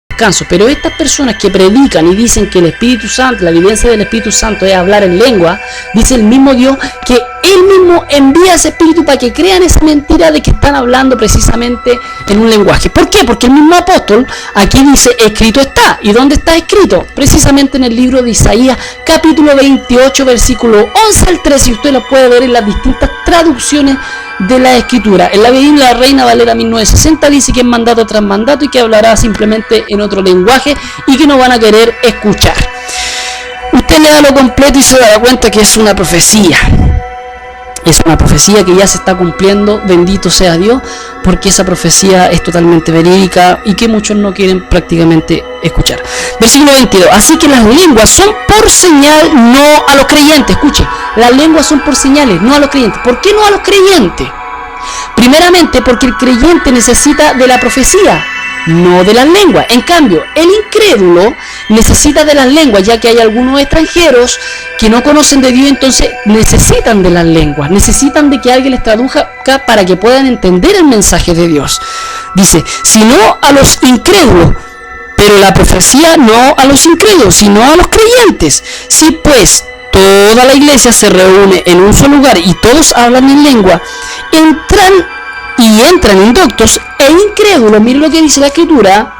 descanso. Pero estas personas que predican y dicen que el Espíritu Santo, la evidencia del Espíritu Santo es hablar en lengua, dice el mismo Dios que Él mismo envía ese Espíritu para que crean esa mentira de que están hablando precisamente en un lenguaje. ¿Por qué? Porque el mismo apóstol aquí dice: escrito está. ¿Y dónde está escrito? Precisamente en el libro de Isaías, capítulo 28, versículo 11 al 13, y usted lo puede ver en las distintas traducciones de la Escritura. En la Biblia Reina Valera 1960 dice que es mandato tras mandato y que hablará simplemente en otro lenguaje y que no van a querer escuchar. Usted lea lo completo y se dará cuenta que es una profecía. Es una profecía que ya se está cumpliendo, bendito sea Dios, porque esa profecía es totalmente verídica y que muchos no quieren prácticamente escuchar. Versículo 22. Así que las lenguas son por señal, no a los creyentes. Escuche, las lenguas son por señales, no a los creyentes. ¿Por qué no a los creyentes? Primeramente porque el creyente necesita de la profecía, no de las lenguas. En cambio, el incrédulo necesita de las lenguas, ya que hay algunos extranjeros que no conocen de Dios, entonces necesitan de las lenguas, necesitan de que alguien les traduzca para que puedan entender el mensaje de Dios. Dice: sino a los incrédulos, pero la profecía no a los incrédulos, sino a los creyentes. Si pues toda la iglesia se reúne en un solo lugar y todos hablan en lengua, entran indoctos e incrédulos, miren lo que dice la Escritura,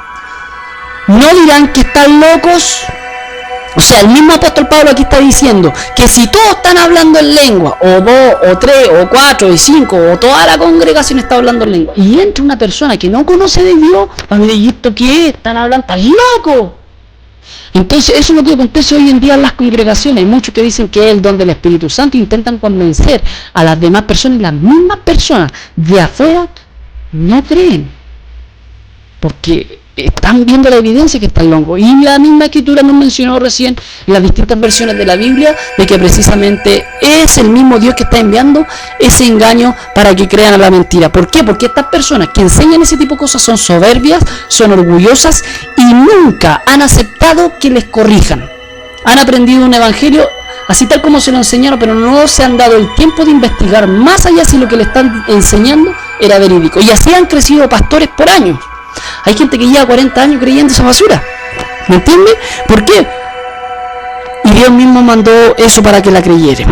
no dirán que están locos. O sea, el mismo apóstol Pablo aquí está diciendo que si todos están hablando en lengua, o 2, o 3, o 4, y 5, o toda la congregación está hablando en lengua, y entra una persona que no conoce de Dios, va a decir: ¿y esto qué es? ¿Están hablando? ¿Están locos? Entonces eso es lo que acontece hoy en día en las congregaciones. Hay muchos que dicen que es el don del Espíritu Santo e intentan convencer a las demás personas, y las mismas personas de afuera no creen, porque están viendo la evidencia que están locos. Y la misma Escritura nos mencionó recién en las distintas versiones de la Biblia de que precisamente es el mismo Dios que está enviando ese engaño para que crean a la mentira. ¿Por qué? Porque estas personas que enseñan ese tipo de cosas son soberbias, son orgullosas y nunca han aceptado que les corrijan. Han aprendido un evangelio así tal como se lo enseñaron, pero no se han dado el tiempo de investigar más allá si lo que le están enseñando era verídico. Y así han crecido pastores por años. Hay gente que lleva 40 años creyendo esa basura. ¿Me entiende? ¿Por qué? Y Dios mismo mandó eso para que la creyera.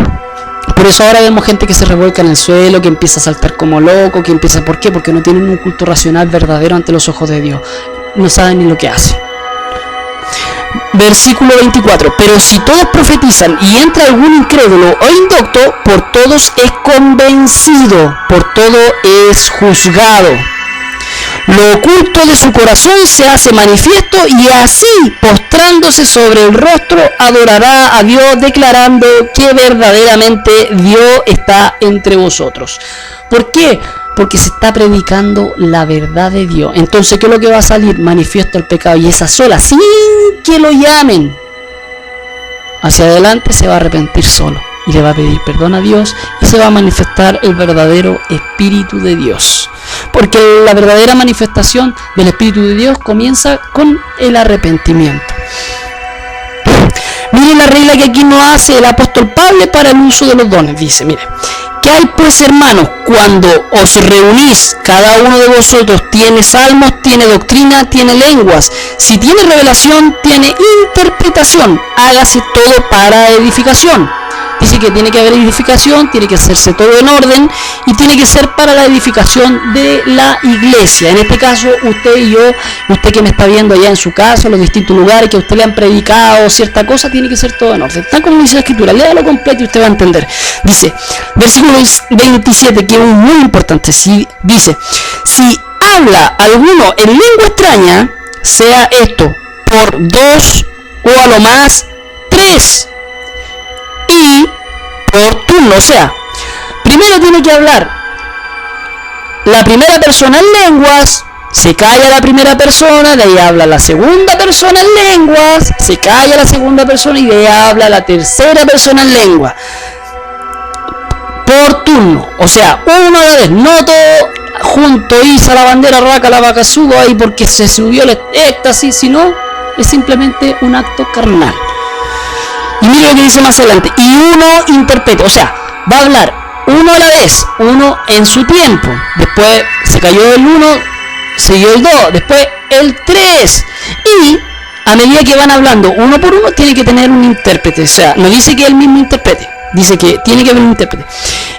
Por eso ahora vemos gente que se revuelca en el suelo, que empieza a saltar como loco, que empieza... ¿Por qué? Porque no tienen un culto racional verdadero ante los ojos de Dios. No saben ni lo que hacen. Versículo 24. Pero si todos profetizan y entra algún incrédulo o indocto, por todos es convencido, por todo es juzgado. Lo oculto de su corazón se hace manifiesto, y así, postrándose sobre el rostro, adorará a Dios, declarando que verdaderamente Dios está entre vosotros. ¿Por qué? Porque se está predicando la verdad de Dios. Entonces, ¿qué es lo que va a salir? Manifiesto el pecado, y esa sola, sin que lo llamen, hacia adelante se va a arrepentir solo y le va a pedir perdón a Dios, y se va a manifestar el verdadero Espíritu de Dios. Porque la verdadera manifestación del Espíritu de Dios comienza con el arrepentimiento. Miren la regla que aquí nos hace el apóstol Pablo para el uso de los dones. Dice, mire: ¿qué hay pues, hermanos? Cuando os reunís, cada uno de vosotros tiene salmos, tiene doctrina, tiene lenguas. Si tiene revelación, tiene interpretación. Hágase todo para edificación. Dice que tiene que haber edificación, tiene que hacerse todo en orden, y tiene que ser para la edificación de la iglesia. En este caso, usted y yo, usted que me está viendo allá en su casa, en los distintos lugares que a usted le han predicado cierta cosa, tiene que ser todo en orden. Tal como dice la Escritura, léalo completo y usted va a entender. Dice, versículo 27, que es muy importante, dice: si habla alguno en lengua extraña, sea esto por 2 o a lo más 3 y por turno. O sea, primero tiene que hablar la primera persona en lenguas, se calla la primera persona, de ahí habla la segunda persona en lenguas, se calla la segunda persona y de ahí habla la tercera persona en lengua. Por turno, o sea, uno a la vez, no todo junto, iza la bandera, raca la vaca, subo ahí porque se subió el éxtasis, sino es simplemente un acto carnal. Y mira lo que dice más adelante, y uno interprete, o sea, va a hablar uno a la vez, uno en su tiempo, después se cayó el 1, siguió el 2, después el 3, y a medida que van hablando uno por uno tiene que tener un intérprete, o sea, no dice que él mismo interprete, dice que tiene que haber un intérprete.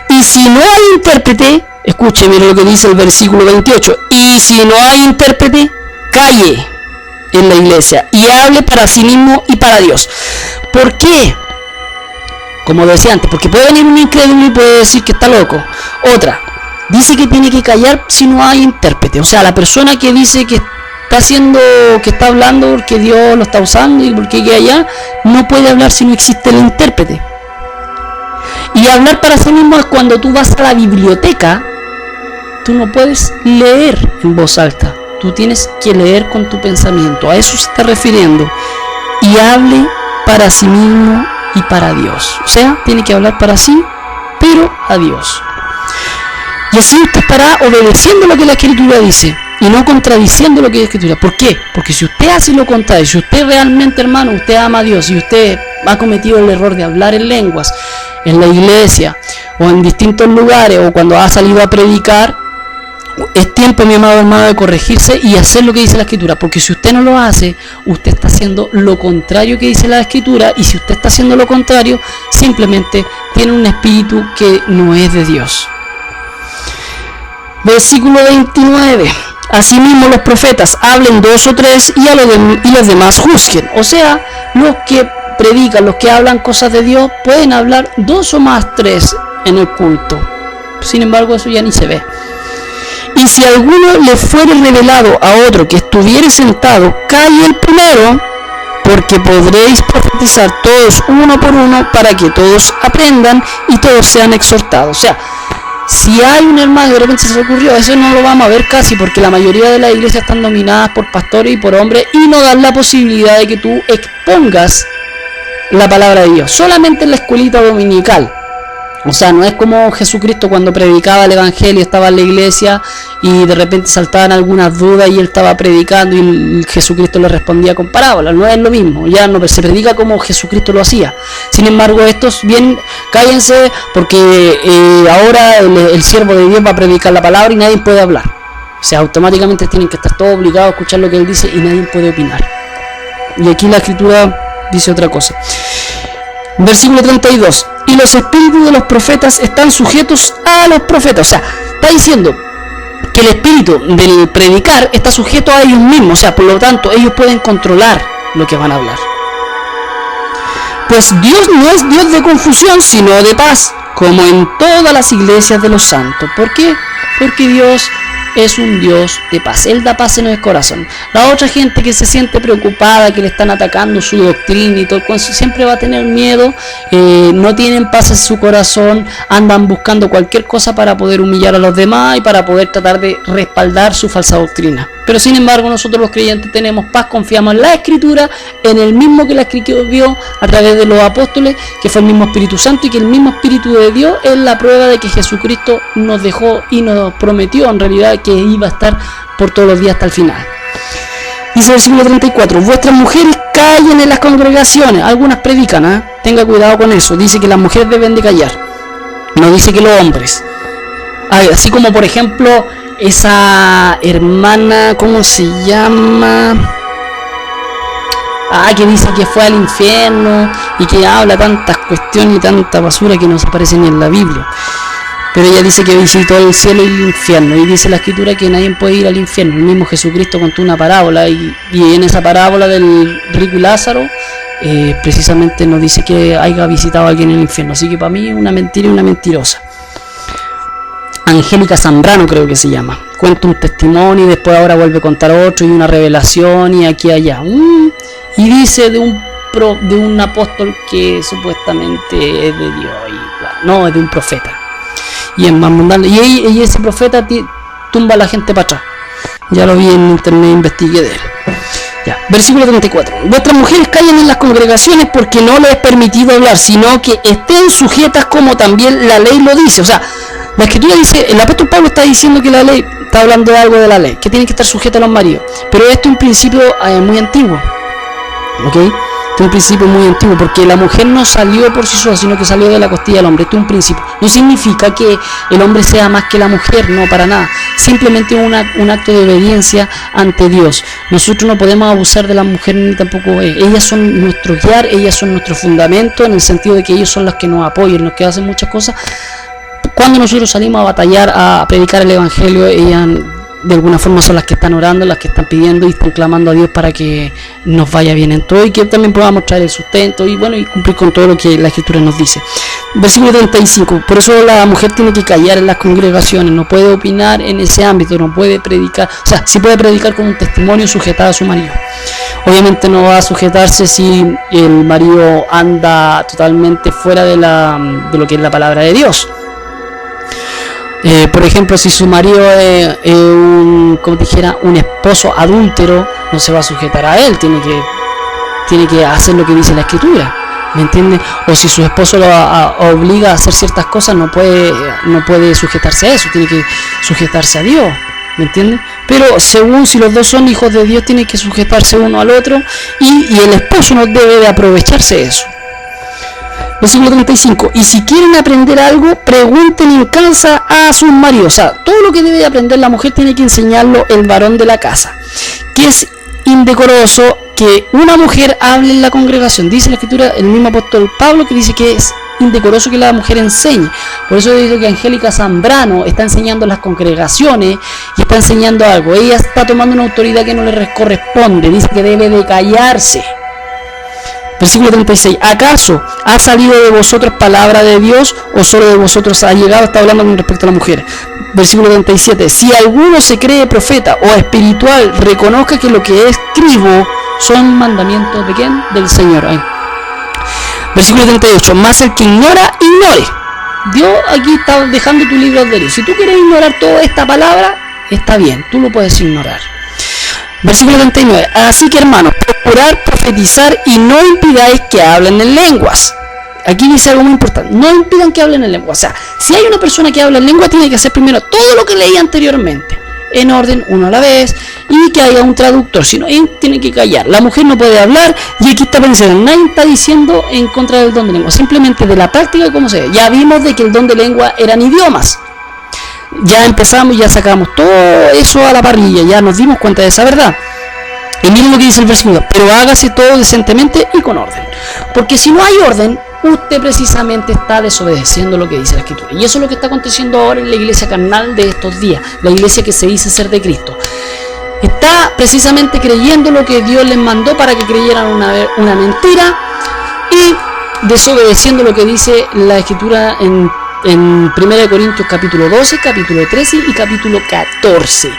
Y si no hay intérprete, escuche, mire lo que dice el versículo 28, y si no hay intérprete, calle en la iglesia y hable para sí mismo y para Dios. ¿Por qué? Como decía antes, porque puede venir un incrédulo y puede decir que está loco. Otra, dice que tiene que callar si no hay intérprete. O sea, la persona que dice que está haciendo, que está hablando porque Dios lo está usando y porque hay que allá, no puede hablar si no existe el intérprete. Y hablar para sí mismo es cuando tú vas a la biblioteca, tú no puedes leer en voz alta. Tú tienes que leer con tu pensamiento. A eso se está refiriendo. Y hable para sí mismo y para Dios. O sea, tiene que hablar para sí, pero a Dios. Y así usted estará obedeciendo lo que la Escritura dice y no contradiciendo lo que la Escritura. ¿Por qué? Porque si usted hace lo contrario, si usted realmente, hermano, usted ama a Dios y usted ha cometido el error de hablar en lenguas en la iglesia o en distintos lugares o cuando ha salido a predicar, es tiempo, mi amado hermano, de corregirse y hacer lo que dice la Escritura, porque si usted no lo hace, usted está haciendo lo contrario que dice la Escritura, y si usted está haciendo lo contrario, simplemente tiene un espíritu que no es de Dios. Versículo 29. Asimismo los profetas hablen 2 o 3 y los demás juzguen. O sea, los que predican, los que hablan cosas de Dios, pueden hablar 2 o más 3 en el culto. Sin embargo, eso ya ni se ve. Y si alguno le fuere revelado a otro que estuviere sentado, calle el primero, porque podréis profetizar todos uno por uno para que todos aprendan y todos sean exhortados. O sea, si hay un hermano que de repente se le ocurrió, eso no lo vamos a ver casi, porque la mayoría de las iglesias están dominadas por pastores y por hombres y no dan la posibilidad de que tú expongas la palabra de Dios, solamente en la escuelita dominical. O sea, no es como Jesucristo cuando predicaba el evangelio, estaba en la iglesia y de repente saltaban algunas dudas y él estaba predicando y Jesucristo le respondía con parábolas. No es lo mismo, ya no se predica como Jesucristo lo hacía. Sin embargo, estos bien, cállense porque ahora el siervo de Dios va a predicar la palabra y nadie puede hablar. O sea, automáticamente tienen que estar todos obligados a escuchar lo que él dice y nadie puede opinar. Y aquí la Escritura dice otra cosa. Versículo 32. Y los espíritus de los profetas están sujetos a los profetas. O sea, está diciendo que el espíritu del predicar está sujeto a ellos mismos. O sea, por lo tanto, ellos pueden controlar lo que van a hablar. Pues Dios no es Dios de confusión, sino de paz, como en todas las iglesias de los santos. ¿Por qué? Porque Dios es un Dios de paz. Él da paz en el corazón. La otra gente que se siente preocupada, que le están atacando su doctrina y todo, siempre va a tener miedo, no tienen paz en su corazón, andan buscando cualquier cosa para poder humillar a los demás y para poder tratar de respaldar su falsa doctrina. Pero sin embargo, nosotros los creyentes tenemos paz, confiamos en la Escritura, en el mismo que la escribió a través de los apóstoles, que fue el mismo Espíritu Santo, y que el mismo Espíritu de Dios es la prueba de que Jesucristo nos dejó y nos prometió en realidad que iba a estar por todos los días hasta el final. Dice el versículo 34, vuestras mujeres callen en las congregaciones. Algunas predican, tenga cuidado con eso. Dice que las mujeres deben de callar, no dice que los hombres. Así como por ejemplo esa hermana, ¿cómo se llama? Que dice que fue al infierno y que habla tantas cuestiones y tanta basura que no se aparece ni en la Biblia. Pero ella dice que visitó el cielo y el infierno, y dice la Escritura que nadie puede ir al infierno. El mismo Jesucristo contó una parábola, y en esa parábola del rico y Lázaro, precisamente nos dice que haya visitado a alguien en el infierno. Así que para mí es una mentira y una mentirosa. Angélica Zambrano creo que se llama. cuenta un testimonio y después ahora vuelve a contar otro y una revelación y aquí y allá. Y dice de un apóstol que supuestamente es de Dios, no, es de un profeta. Y es más mundano. Y ese profeta tumba a la gente para atrás. Ya lo vi en internet, investigué de él. Ya, versículo 34. Vuestras mujeres callen en las congregaciones porque no les es permitido hablar, sino que estén sujetas como también la ley lo dice. O sea, la escritura dice, el apóstol Pablo está diciendo que la ley, está hablando de algo de la ley, que tienen que estar sujetas a los maridos. Pero esto es un principio muy antiguo. ¿Ok? Este es un principio muy antiguo, porque la mujer no salió por sí sola, sino que salió de la costilla del hombre. Este es un principio. No significa que el hombre sea más que la mujer, no, para nada. Simplemente un acto de obediencia ante Dios. Nosotros no podemos abusar de la mujer ni tampoco ellas son nuestro guiar, ellas son nuestro fundamento, en el sentido de que ellos son los que nos apoyan, los que hacen muchas cosas. Cuando nosotros salimos a batallar, a predicar el evangelio, ellas de alguna forma son las que están orando, las que están pidiendo y están clamando a Dios para que nos vaya bien en todo y que también podamos traer el sustento y bueno, y cumplir con todo lo que la escritura nos dice. Versículo 35. Por eso la mujer tiene que callar en las congregaciones, no puede opinar en ese ámbito, no puede predicar, o sea, sí puede predicar con un testimonio sujetado a su marido. Obviamente no va a sujetarse si el marido anda totalmente fuera de lo que es la palabra de Dios. Por ejemplo, si su marido es como dijera, un esposo adúltero, no se va a sujetar a él, tiene que hacer lo que dice la escritura, ¿me entiende? O si su esposo lo obliga a hacer ciertas cosas, no puede sujetarse a eso, tiene que sujetarse a Dios, ¿me entiende? Pero según si los dos son hijos de Dios, tienen que sujetarse uno al otro y el esposo no debe de aprovecharse de eso. Versículo 35. Y si quieren aprender algo, pregunten en casa a sus maridos. O sea, todo lo que debe aprender la mujer tiene que enseñarlo el varón de la casa. Que es indecoroso que una mujer hable en la congregación. Dice la escritura, el mismo apóstol Pablo, que dice que es indecoroso que la mujer enseñe. Por eso digo que Angélica Zambrano está enseñando en las congregaciones y está enseñando algo. Ella está tomando una autoridad que no le corresponde. Dice que debe de callarse. Versículo 36. ¿Acaso ha salido de vosotros palabra de Dios o solo de vosotros ha llegado? Está hablando con respecto a la mujer. Versículo 37. Si alguno se cree profeta o espiritual, reconozca que lo que escribo son mandamientos ¿de quién? Del Señor. Versículo 38. Más el que ignora, ignore. Dios aquí está dejando tu libro de Dios. Si tú quieres ignorar toda esta palabra, está bien, tú lo puedes ignorar. Versículo 39. Así que hermanos, procurad profetizar y no impidáis que hablen en lenguas. Aquí dice algo muy importante. No impidan que hablen en lengua. O sea, si hay una persona que habla en lengua, tiene que hacer primero todo lo que leí anteriormente. En orden, uno a la vez. Y que haya un traductor. Si no, tiene que callar. La mujer no puede hablar. Y aquí está pensando. Nadie está diciendo en contra del don de lengua. Simplemente de la práctica, como se ve. Ya vimos de que el don de lengua eran idiomas. Ya empezamos, ya sacamos todo eso a la parrilla, ya nos dimos cuenta de esa verdad. Y miren lo que dice el versículo: pero hágase todo decentemente y con orden, porque si no hay orden, usted precisamente está desobedeciendo lo que dice la escritura. Y eso es lo que está aconteciendo ahora en la iglesia carnal de estos días, la iglesia que se dice ser de Cristo. Está precisamente creyendo lo que Dios les mandó para que creyeran una mentira y desobedeciendo lo que dice la escritura en 1 Corintios capítulo 12, capítulo 13 y capítulo 14.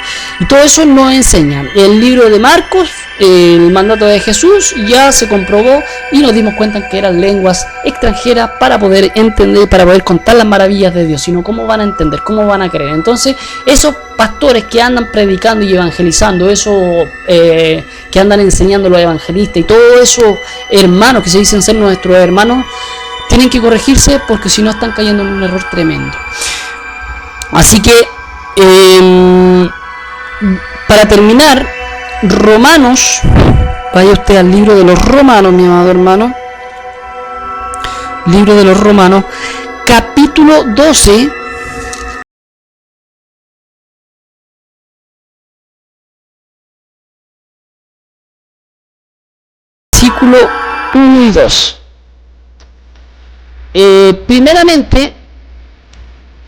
Y todo eso nos enseña. El libro de Marcos, el mandato de Jesús, ya se comprobó y nos dimos cuenta que eran lenguas extranjeras para poder entender, para poder contar las maravillas de Dios. Sino cómo van a entender, cómo van a creer. Entonces, esos pastores que andan predicando y evangelizando, esos que andan enseñando a los evangelistas y todos esos hermanos que se dicen ser nuestros hermanos, tienen que corregirse porque si no están cayendo en un error tremendo. Así que, para terminar, Romanos, vaya usted al libro de los Romanos, mi amado hermano. Libro de los Romanos, capítulo 12. Versículo 1 y 2. Primeramente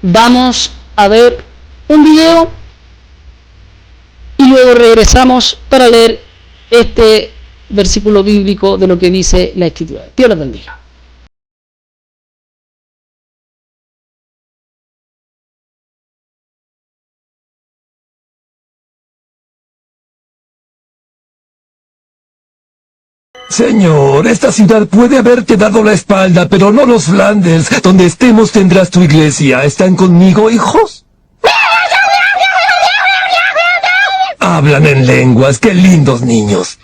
vamos a ver un video y luego regresamos para leer este versículo bíblico de lo que dice la escritura. Dios los bendiga. Señor, esta ciudad puede haberte dado la espalda, pero no los Flandes. Donde estemos tendrás tu iglesia. ¿Están conmigo, hijos? Hablan en lenguas, qué lindos niños.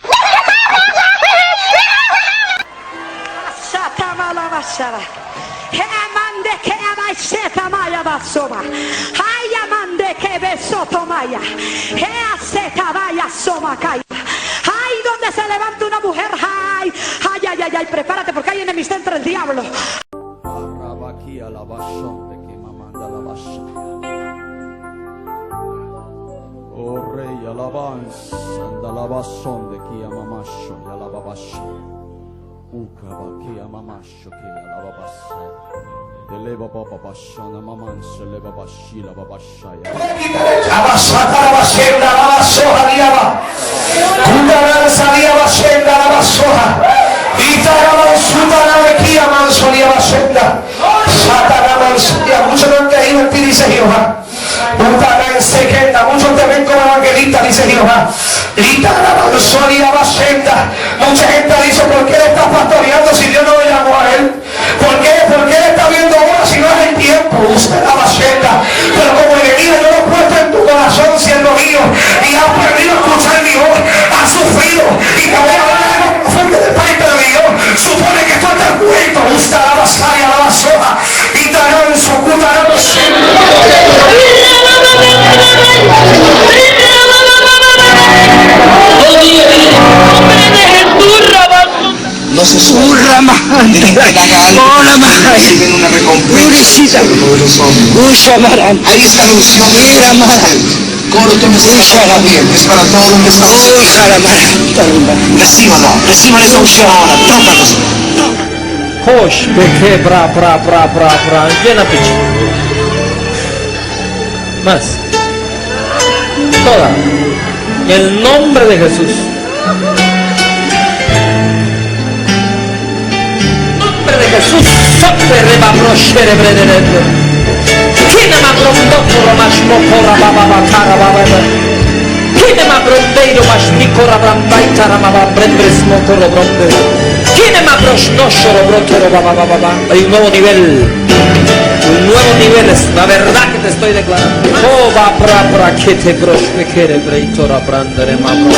Ay, donde se levanta una mujer, ay, ay, prepárate porque hay enemistad entre el diablo. Oh rey, alabanza, andalabazón de que amamasho y alababasho. Ukaba que amamasho que alababasa. Eleva baba bashana mamanse leva bashila babashaya. Abasata la bashenda la basoja diaba. Kundaran salia bashenda la basoja. Itara suta la bequia mansolia bashenda. Satana mansolia. Muchos no han creído en ti, dice Jehová. Utara en sequenda. Muchos te ven como evangelista, dice Jehová. Itara mansolia bashenda. Mucha gente dice, ¿por qué le estás pastoreando si Dios no lo llamó a él? ¿Por qué? ¿Por qué está viendo ahora si no es el tiempo? Usted la bacheta. Pero como Enemías yo lo he puesto en tu corazón, siendo mío, y has aprendido a escuchar mi voz, has sufrido, y te voy a hablar de lo fuerte de parte de Dios. Supone que tú estás muerto. Usted la basaya, la basoja, y te harán en su puta la no se surra más. Hola más. Reciben una recompensa. Ahí está la unción. Coro, tú me estás bien. Es para todo lo que estamos haciendo. Reciban esa unción ahora. Tócalos. Hoş beke bra llena pecho. Más. Toda. En el nombre de Jesús. Jesús sopere ma proscere brederebbe. Kine ma brondotoro ma smokora baba bakara baba. Kine ma brondeiro ma smikora brambaitara ma brendre smokoro bronde. Kine ma prosnoshoro brotoro baba baba. Hay un nuevo nivel. Un nuevo nivel es la verdad que te estoy declarando. Oh va pra que te prospecere breitora brandere ma bro.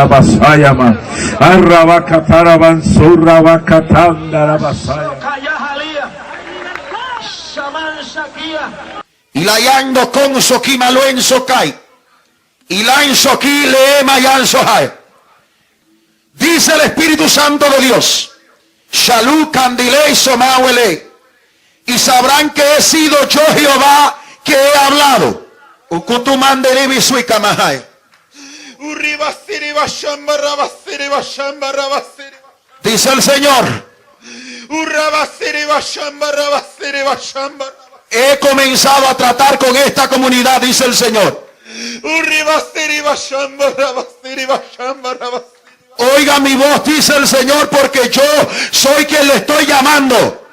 Basayama Arrabakatara Bansura Bakatanda Basaya Ilayando con Sokima Luen Sokai. Ilain Soki Leema Yan Sohai. Dice el Espíritu Santo de Dios. Shalú Candile Somawele. Y sabrán que he sido yo Jehová que he hablado. Ukutumandele Bisuikamahai. Dice el Señor. He comenzado a tratar con esta comunidad, dice el Señor. Oiga mi voz, dice el Señor, porque yo soy quien le estoy llamando.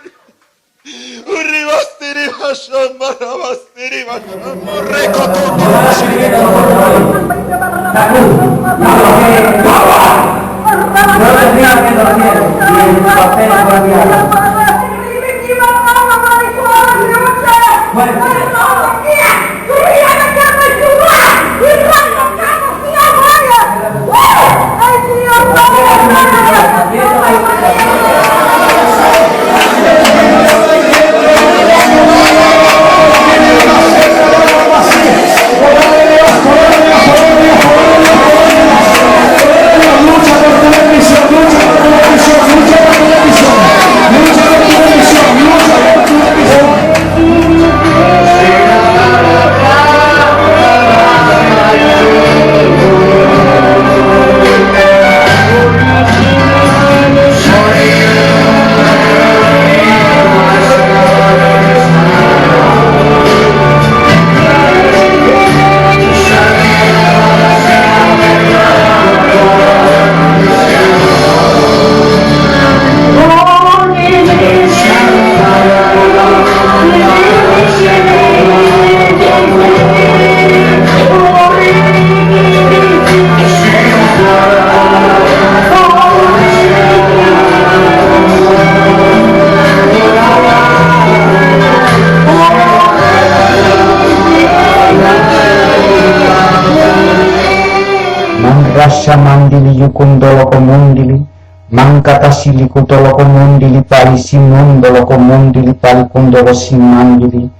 Hirasha mandili yukundolo komundili. Mankata silikutolo komundili pali simundolo komundili pali kundolo simandili.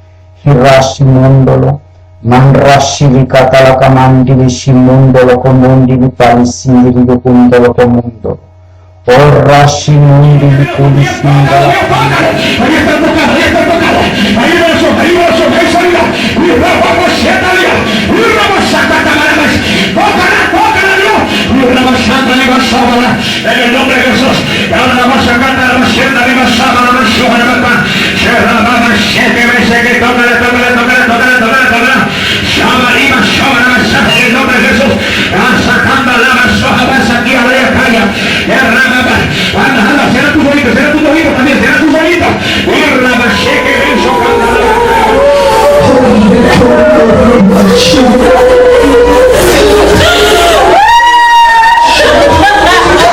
Hirasi mundolo. Manrashili katala kamandili simundolo komundili pali sindili yukundolo komundolo. Orrashi mundili kuli sindala en el nombre de Jesús, ahora vamos a cantar la sienda de la sábana, la sábana, la sábana, se la va a siete veces que toca, Shabarima, Shabara, en el nombre de Jesús, sacando la soja, vas aquí a la calle, será tu bonito también, será tu bonito, y la bacheque, eso,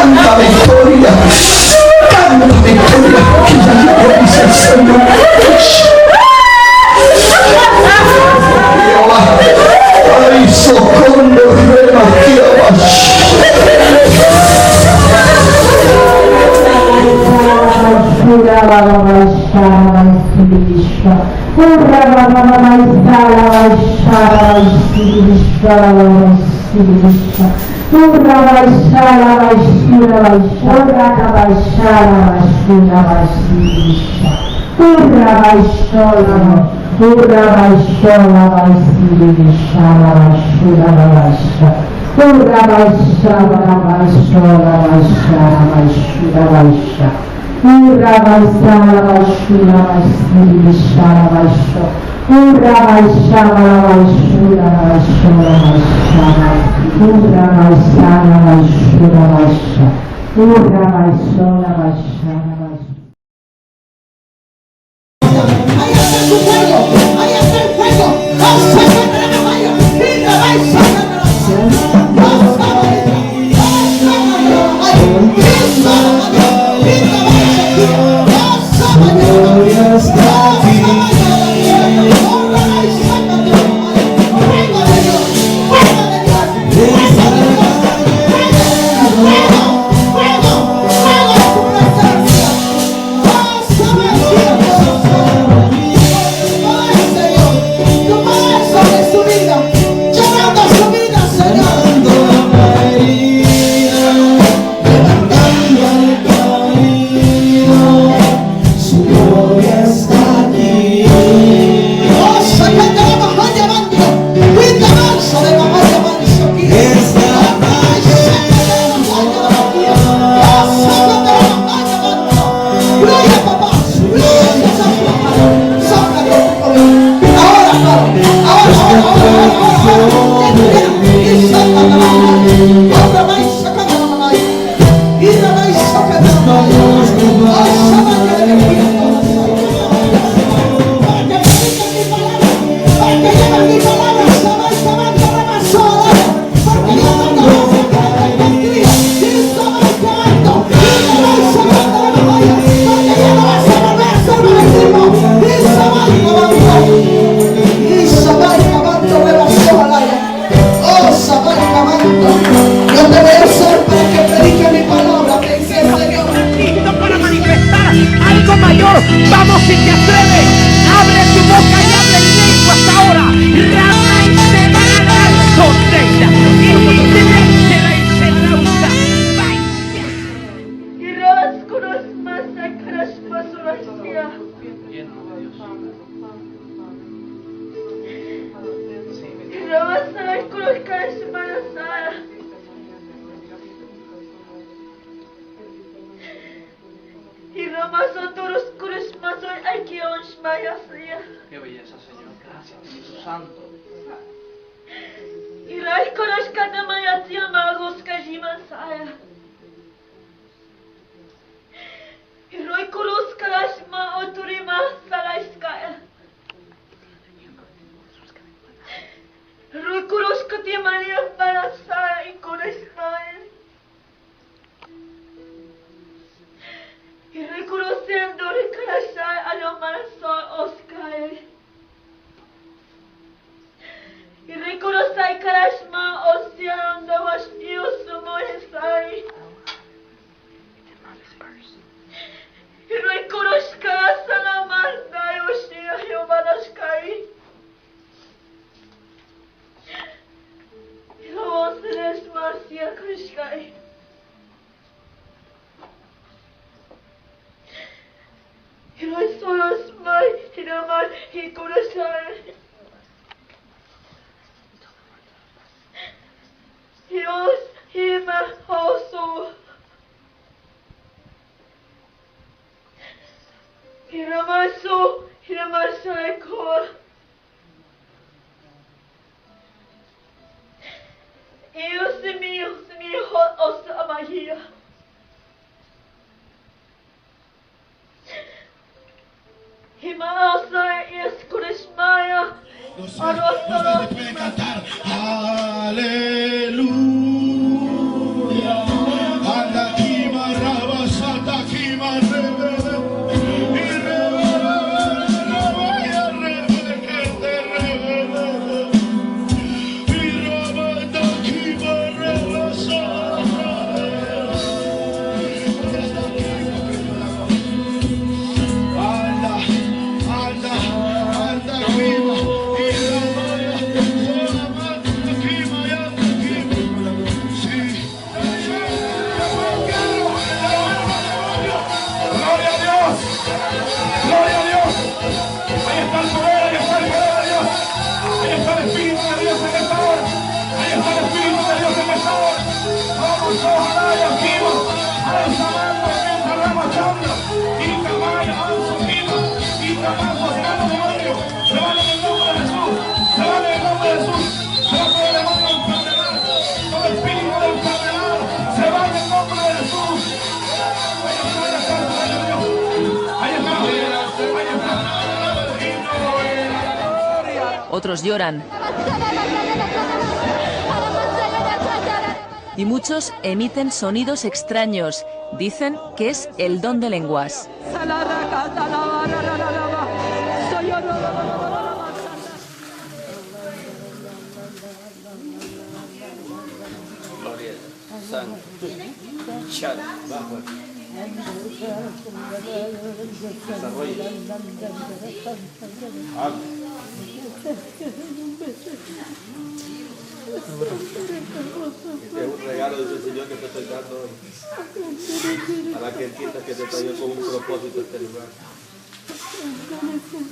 Canta victoria, que ya llegó, dice el Señor. Ay, socorro, rema, que Vamos, si te atreves, abre tu boca y habla en lengua hasta ahora. Rama y semana sonreira. Y rabas con los masacras pasurasía. Y rabas con los carismanas. Y Ramazo todos Kurismazo hay que onshmaya fría. Qué belleza, Señor. Gracias, Espíritu Santo. Y Rai Korashkana Mayatia Magos Kajimasaya. Y Roy Kurus Karashma Oturima Salaiskaya. Roy Kurus Katimania Parasaya y Kurashmaya. Y reconociendo recarashai a lo malasol Oskai. Y reconocai karashma Osia Israel. 이런 소였음을 이름을 이끌으살 이런 힘을 하소 이름을 살고 이웃음이 어스아마히야 Himasa es Krishmaya. Ustedes pueden cantar Aleluya. Anda kima rabasata kima rebele. Y rebele rabaya rebele kete rebele. Y rabata kima rabasata. Otros lloran. Y muchos emiten sonidos extraños. Dicen que es el don de lenguas. Es un regalo del Señor que te estoy dando hoy, para que entiendas que te traigo con un propósito a este lugar.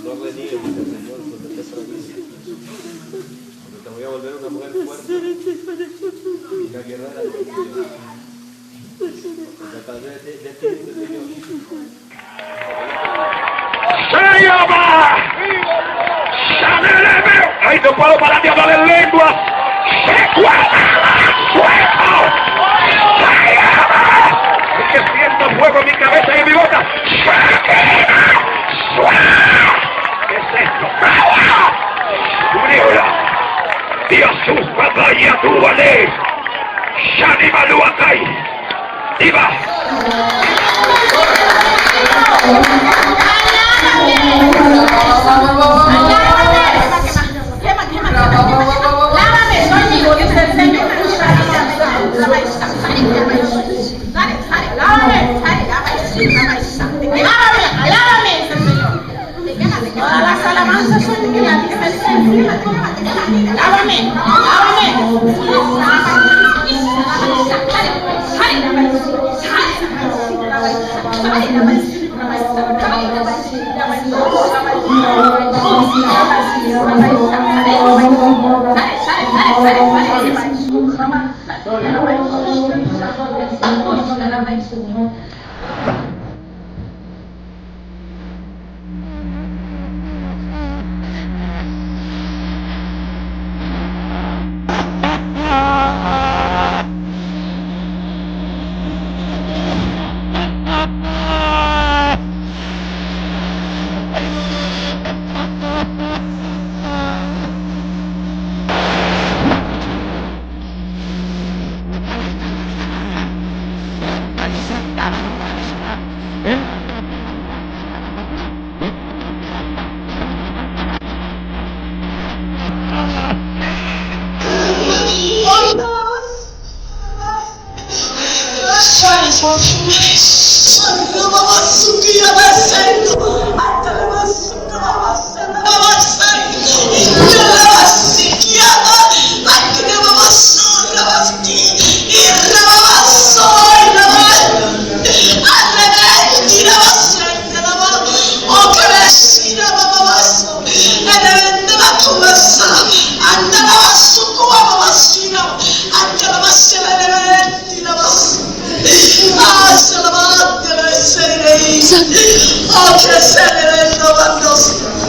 No reniegues al Señor cuando te prohibido, porque te voy a volver una mujer fuerte y una guerrera. A través de ti, Señor. ¡Se llama! ¡Ay, no puedo parar de hablar en lengua! ¡Se cuadra! ¡Fuego! ¡Se llama! Es que siento fuego en mi cabeza y en mi boca. ¿Qué es esto? ¡Uniora! ¡Dios sus papaya tu vale! ¡Shani Maluakai! ¡Diva! Lávame, soy hijo, dice el Señor. Lávame, dice el Señor. Todas las alabanzas son mías, dice el Señor. Lávame. Rabba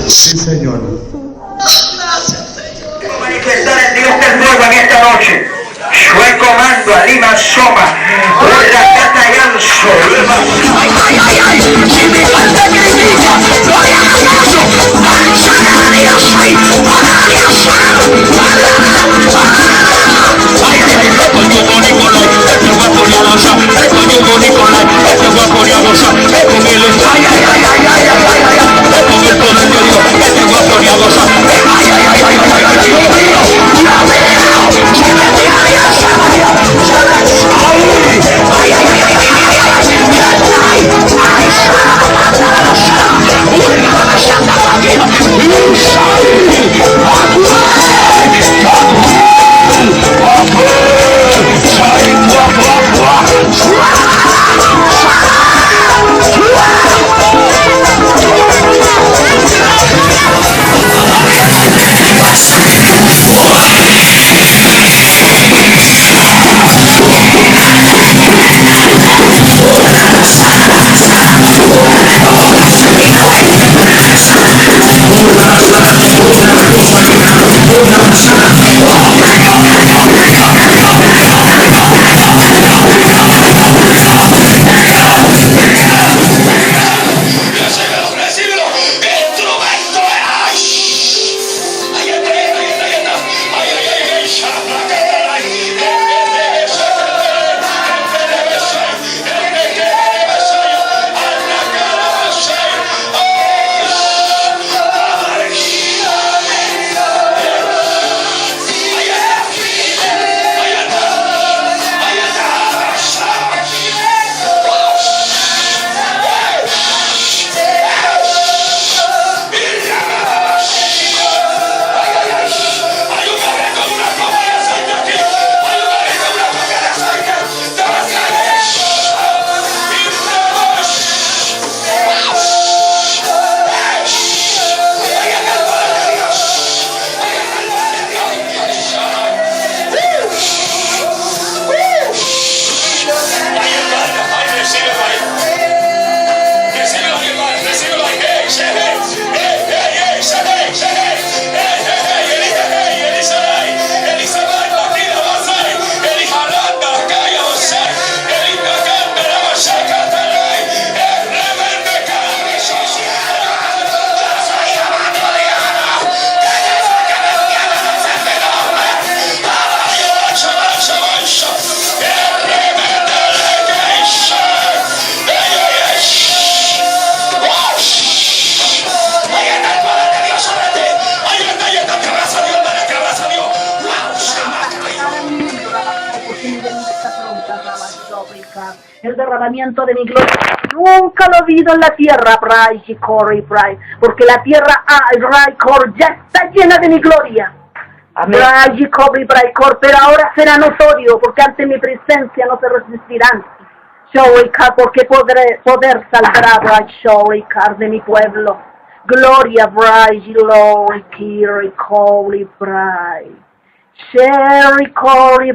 Sí, Señor. Manifestar el Dios del fuego en esta noche. Yo el comando a Lima Soma. La cata y al el derramamiento de mi gloria. Nunca lo he oído en la tierra, porque la tierra ya está llena de mi gloria. Pero ahora será notorio, porque ante mi presencia no se resistirán. Porque poder saldrá de mi pueblo. Gloria, glory, Sherry Corey,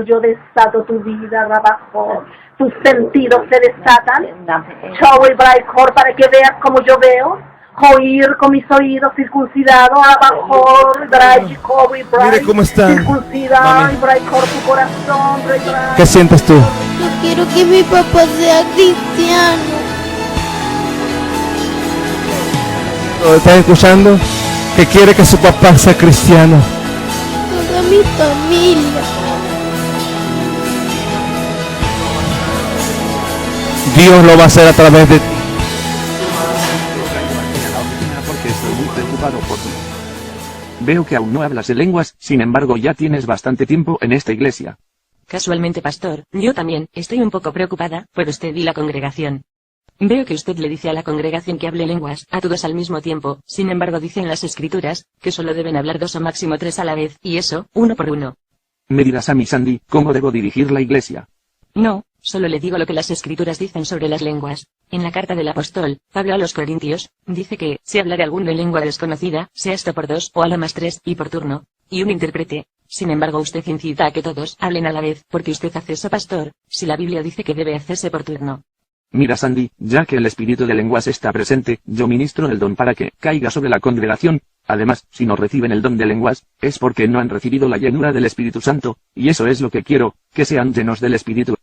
yo desato tu vida, Rabajor. Tus sentidos se desatan. Sherry Corey, para que veas como yo veo. Oír con mis oídos circuncidados, Rabajor, Mire cómo está. Circuncidar, Corey, tu corazón, ¿Qué sientes tú? Yo quiero que mi papá sea cristiano. ¿Lo estás escuchando? Que quiere que su papá sea cristiano. Toda mi familia. Dios lo va a hacer a través de ti. Porque estoy muy preocupado por ti. Veo que aún no hablas de lenguas, sin embargo ya tienes bastante tiempo en esta iglesia. Casualmente, pastor, yo también estoy un poco preocupada por usted y la congregación. Veo que usted le dice a la congregación que hable lenguas, a todos al mismo tiempo, sin embargo dicen las escrituras, que solo deben hablar 2 o máximo 3 a la vez, y eso, 1 por 1. Me dirás a mí, Sandy, cómo debo dirigir la iglesia. No, solo le digo lo que las escrituras dicen sobre las lenguas. En la carta del apóstol Pablo a los Corintios, dice que, si hablare alguno en lengua desconocida, sea esto por 2 o a lo más 3, y por turno, y un intérprete. Sin embargo, usted incita a que todos hablen a la vez, porque usted hace eso, pastor, si la Biblia dice que debe hacerse por turno. Mira, Sandy, ya que el espíritu de lenguas está presente, yo ministro el don para que caiga sobre la congregación. Además, si no reciben el don de lenguas, es porque no han recibido la llenura del Espíritu Santo, y eso es lo que quiero, que sean llenos del Espíritu.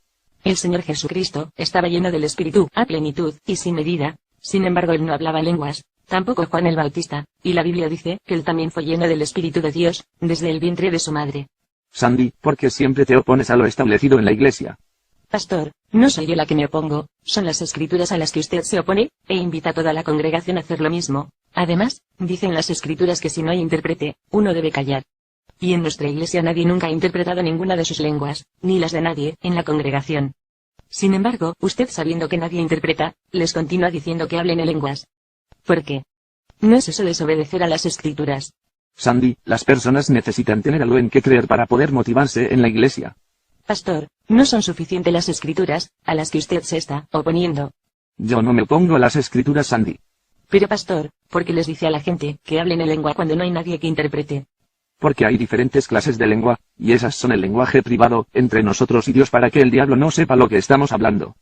El Señor Jesucristo estaba lleno del Espíritu, a plenitud, y sin medida. Sin embargo, él no hablaba lenguas, tampoco Juan el Bautista, y la Biblia dice que él también fue lleno del Espíritu de Dios, desde el vientre de su madre. Sandy, ¿por qué siempre te opones a lo establecido en la iglesia? Pastor, no soy yo la que me opongo, son las escrituras a las que usted se opone, e invita a toda la congregación a hacer lo mismo. Además, dicen las escrituras que si no hay intérprete, uno debe callar. Y en nuestra iglesia nadie nunca ha interpretado ninguna de sus lenguas, ni las de nadie, en la congregación. Sin embargo, usted, sabiendo que nadie interpreta, les continúa diciendo que hablen en lenguas. ¿Por qué? ¿No es eso desobedecer a las escrituras? Sandy, las personas necesitan tener algo en que creer para poder motivarse en la iglesia. Pastor, no son suficientes las escrituras, a las que usted se está oponiendo. Yo no me opongo a las escrituras, Sandy. Pero pastor, ¿por qué les dice a la gente que hablen en lengua cuando no hay nadie que interprete? Porque hay diferentes clases de lengua, y esas son el lenguaje privado, entre nosotros y Dios, para que el diablo no sepa lo que estamos hablando.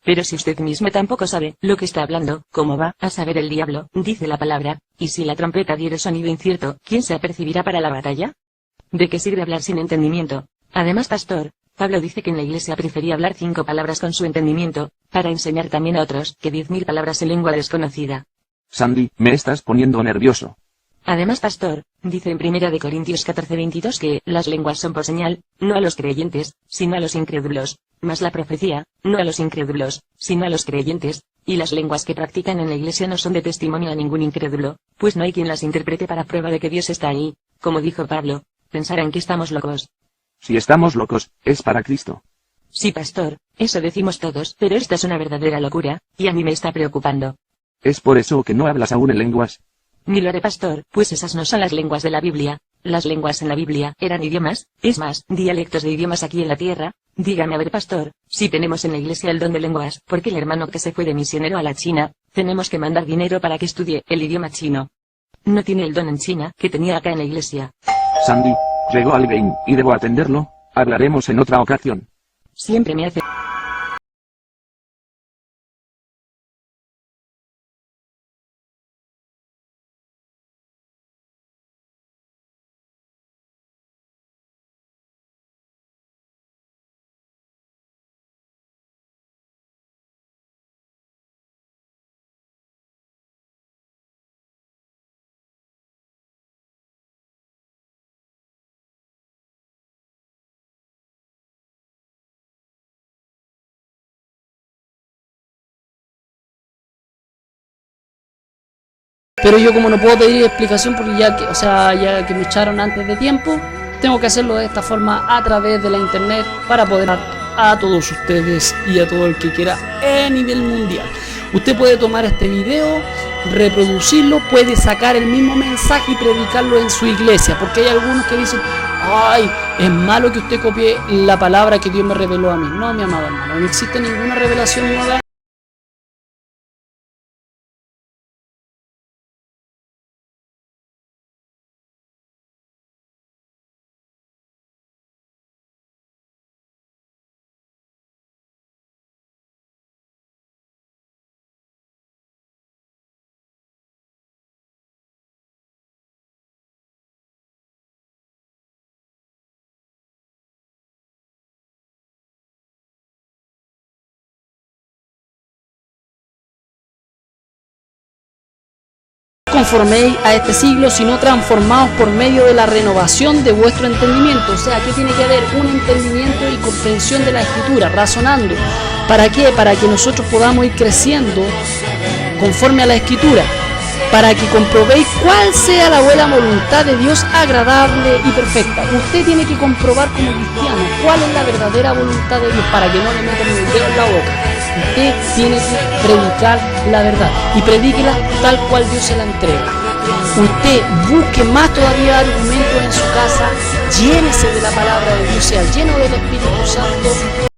Pero si usted mismo tampoco sabe lo que está hablando, ¿cómo va a saber el diablo? Dice la palabra, y si la trompeta diere sonido incierto, ¿quién se apercibirá para la batalla? ¿De qué sirve hablar sin entendimiento? Además, pastor, Pablo dice que en la iglesia prefería hablar 5 palabras con su entendimiento, para enseñar también a otros, que 10.000 palabras en lengua desconocida. Sandy, me estás poniendo nervioso. Además, pastor, dice en 1 Corintios 14:22 que las lenguas son por señal, no a los creyentes, sino a los incrédulos, mas la profecía, no a los incrédulos, sino a los creyentes, y las lenguas que practican en la iglesia no son de testimonio a ningún incrédulo, pues no hay quien las interprete para prueba de que Dios está ahí. Como dijo Pablo, pensarán que estamos locos. Si estamos locos, es para Cristo. Sí, pastor, eso decimos todos, pero esta es una verdadera locura, y a mí me está preocupando. ¿Es por eso que no hablas aún en lenguas? Ni lo haré, pastor, pues esas no son las lenguas de la Biblia. Las lenguas en la Biblia eran idiomas, es más, dialectos de idiomas aquí en la tierra. Dígame a ver, pastor, si tenemos en la iglesia el don de lenguas, ¿por qué el hermano que se fue de misionero a la China, tenemos que mandar dinero para que estudie el idioma chino? No tiene el don en China, que tenía acá en la iglesia. Sandy, llegó alguien, y debo atenderlo. Hablaremos en otra ocasión. Siempre me hace... Pero yo, como no puedo pedir explicación porque ya que me echaron antes de tiempo, tengo que hacerlo de esta forma a través de la internet para poder a todos ustedes y a todo el que quiera a nivel mundial. Usted puede tomar este video, reproducirlo, puede sacar el mismo mensaje y predicarlo en su iglesia, porque hay algunos que dicen: ay, es malo que usted copie la palabra que Dios me reveló a mí. No, mi amado hermano, no existe ninguna revelación nueva. Conforméis a este siglo, sino transformados por medio de la renovación de vuestro entendimiento. O sea, aquí tiene que haber un entendimiento y comprensión de la Escritura, razonando. ¿Para qué? Para que nosotros podamos ir creciendo conforme a la Escritura, para que comprobéis cuál sea la buena voluntad de Dios, agradable y perfecta. Usted tiene que comprobar como cristiano cuál es la verdadera voluntad de Dios, para que no le metan el dedo en la boca. Usted tiene que predicar la verdad y predíquela tal cual Dios se la entrega. Usted busque más todavía argumentos en su casa, llénese de la palabra de Dios, sea lleno del Espíritu Santo.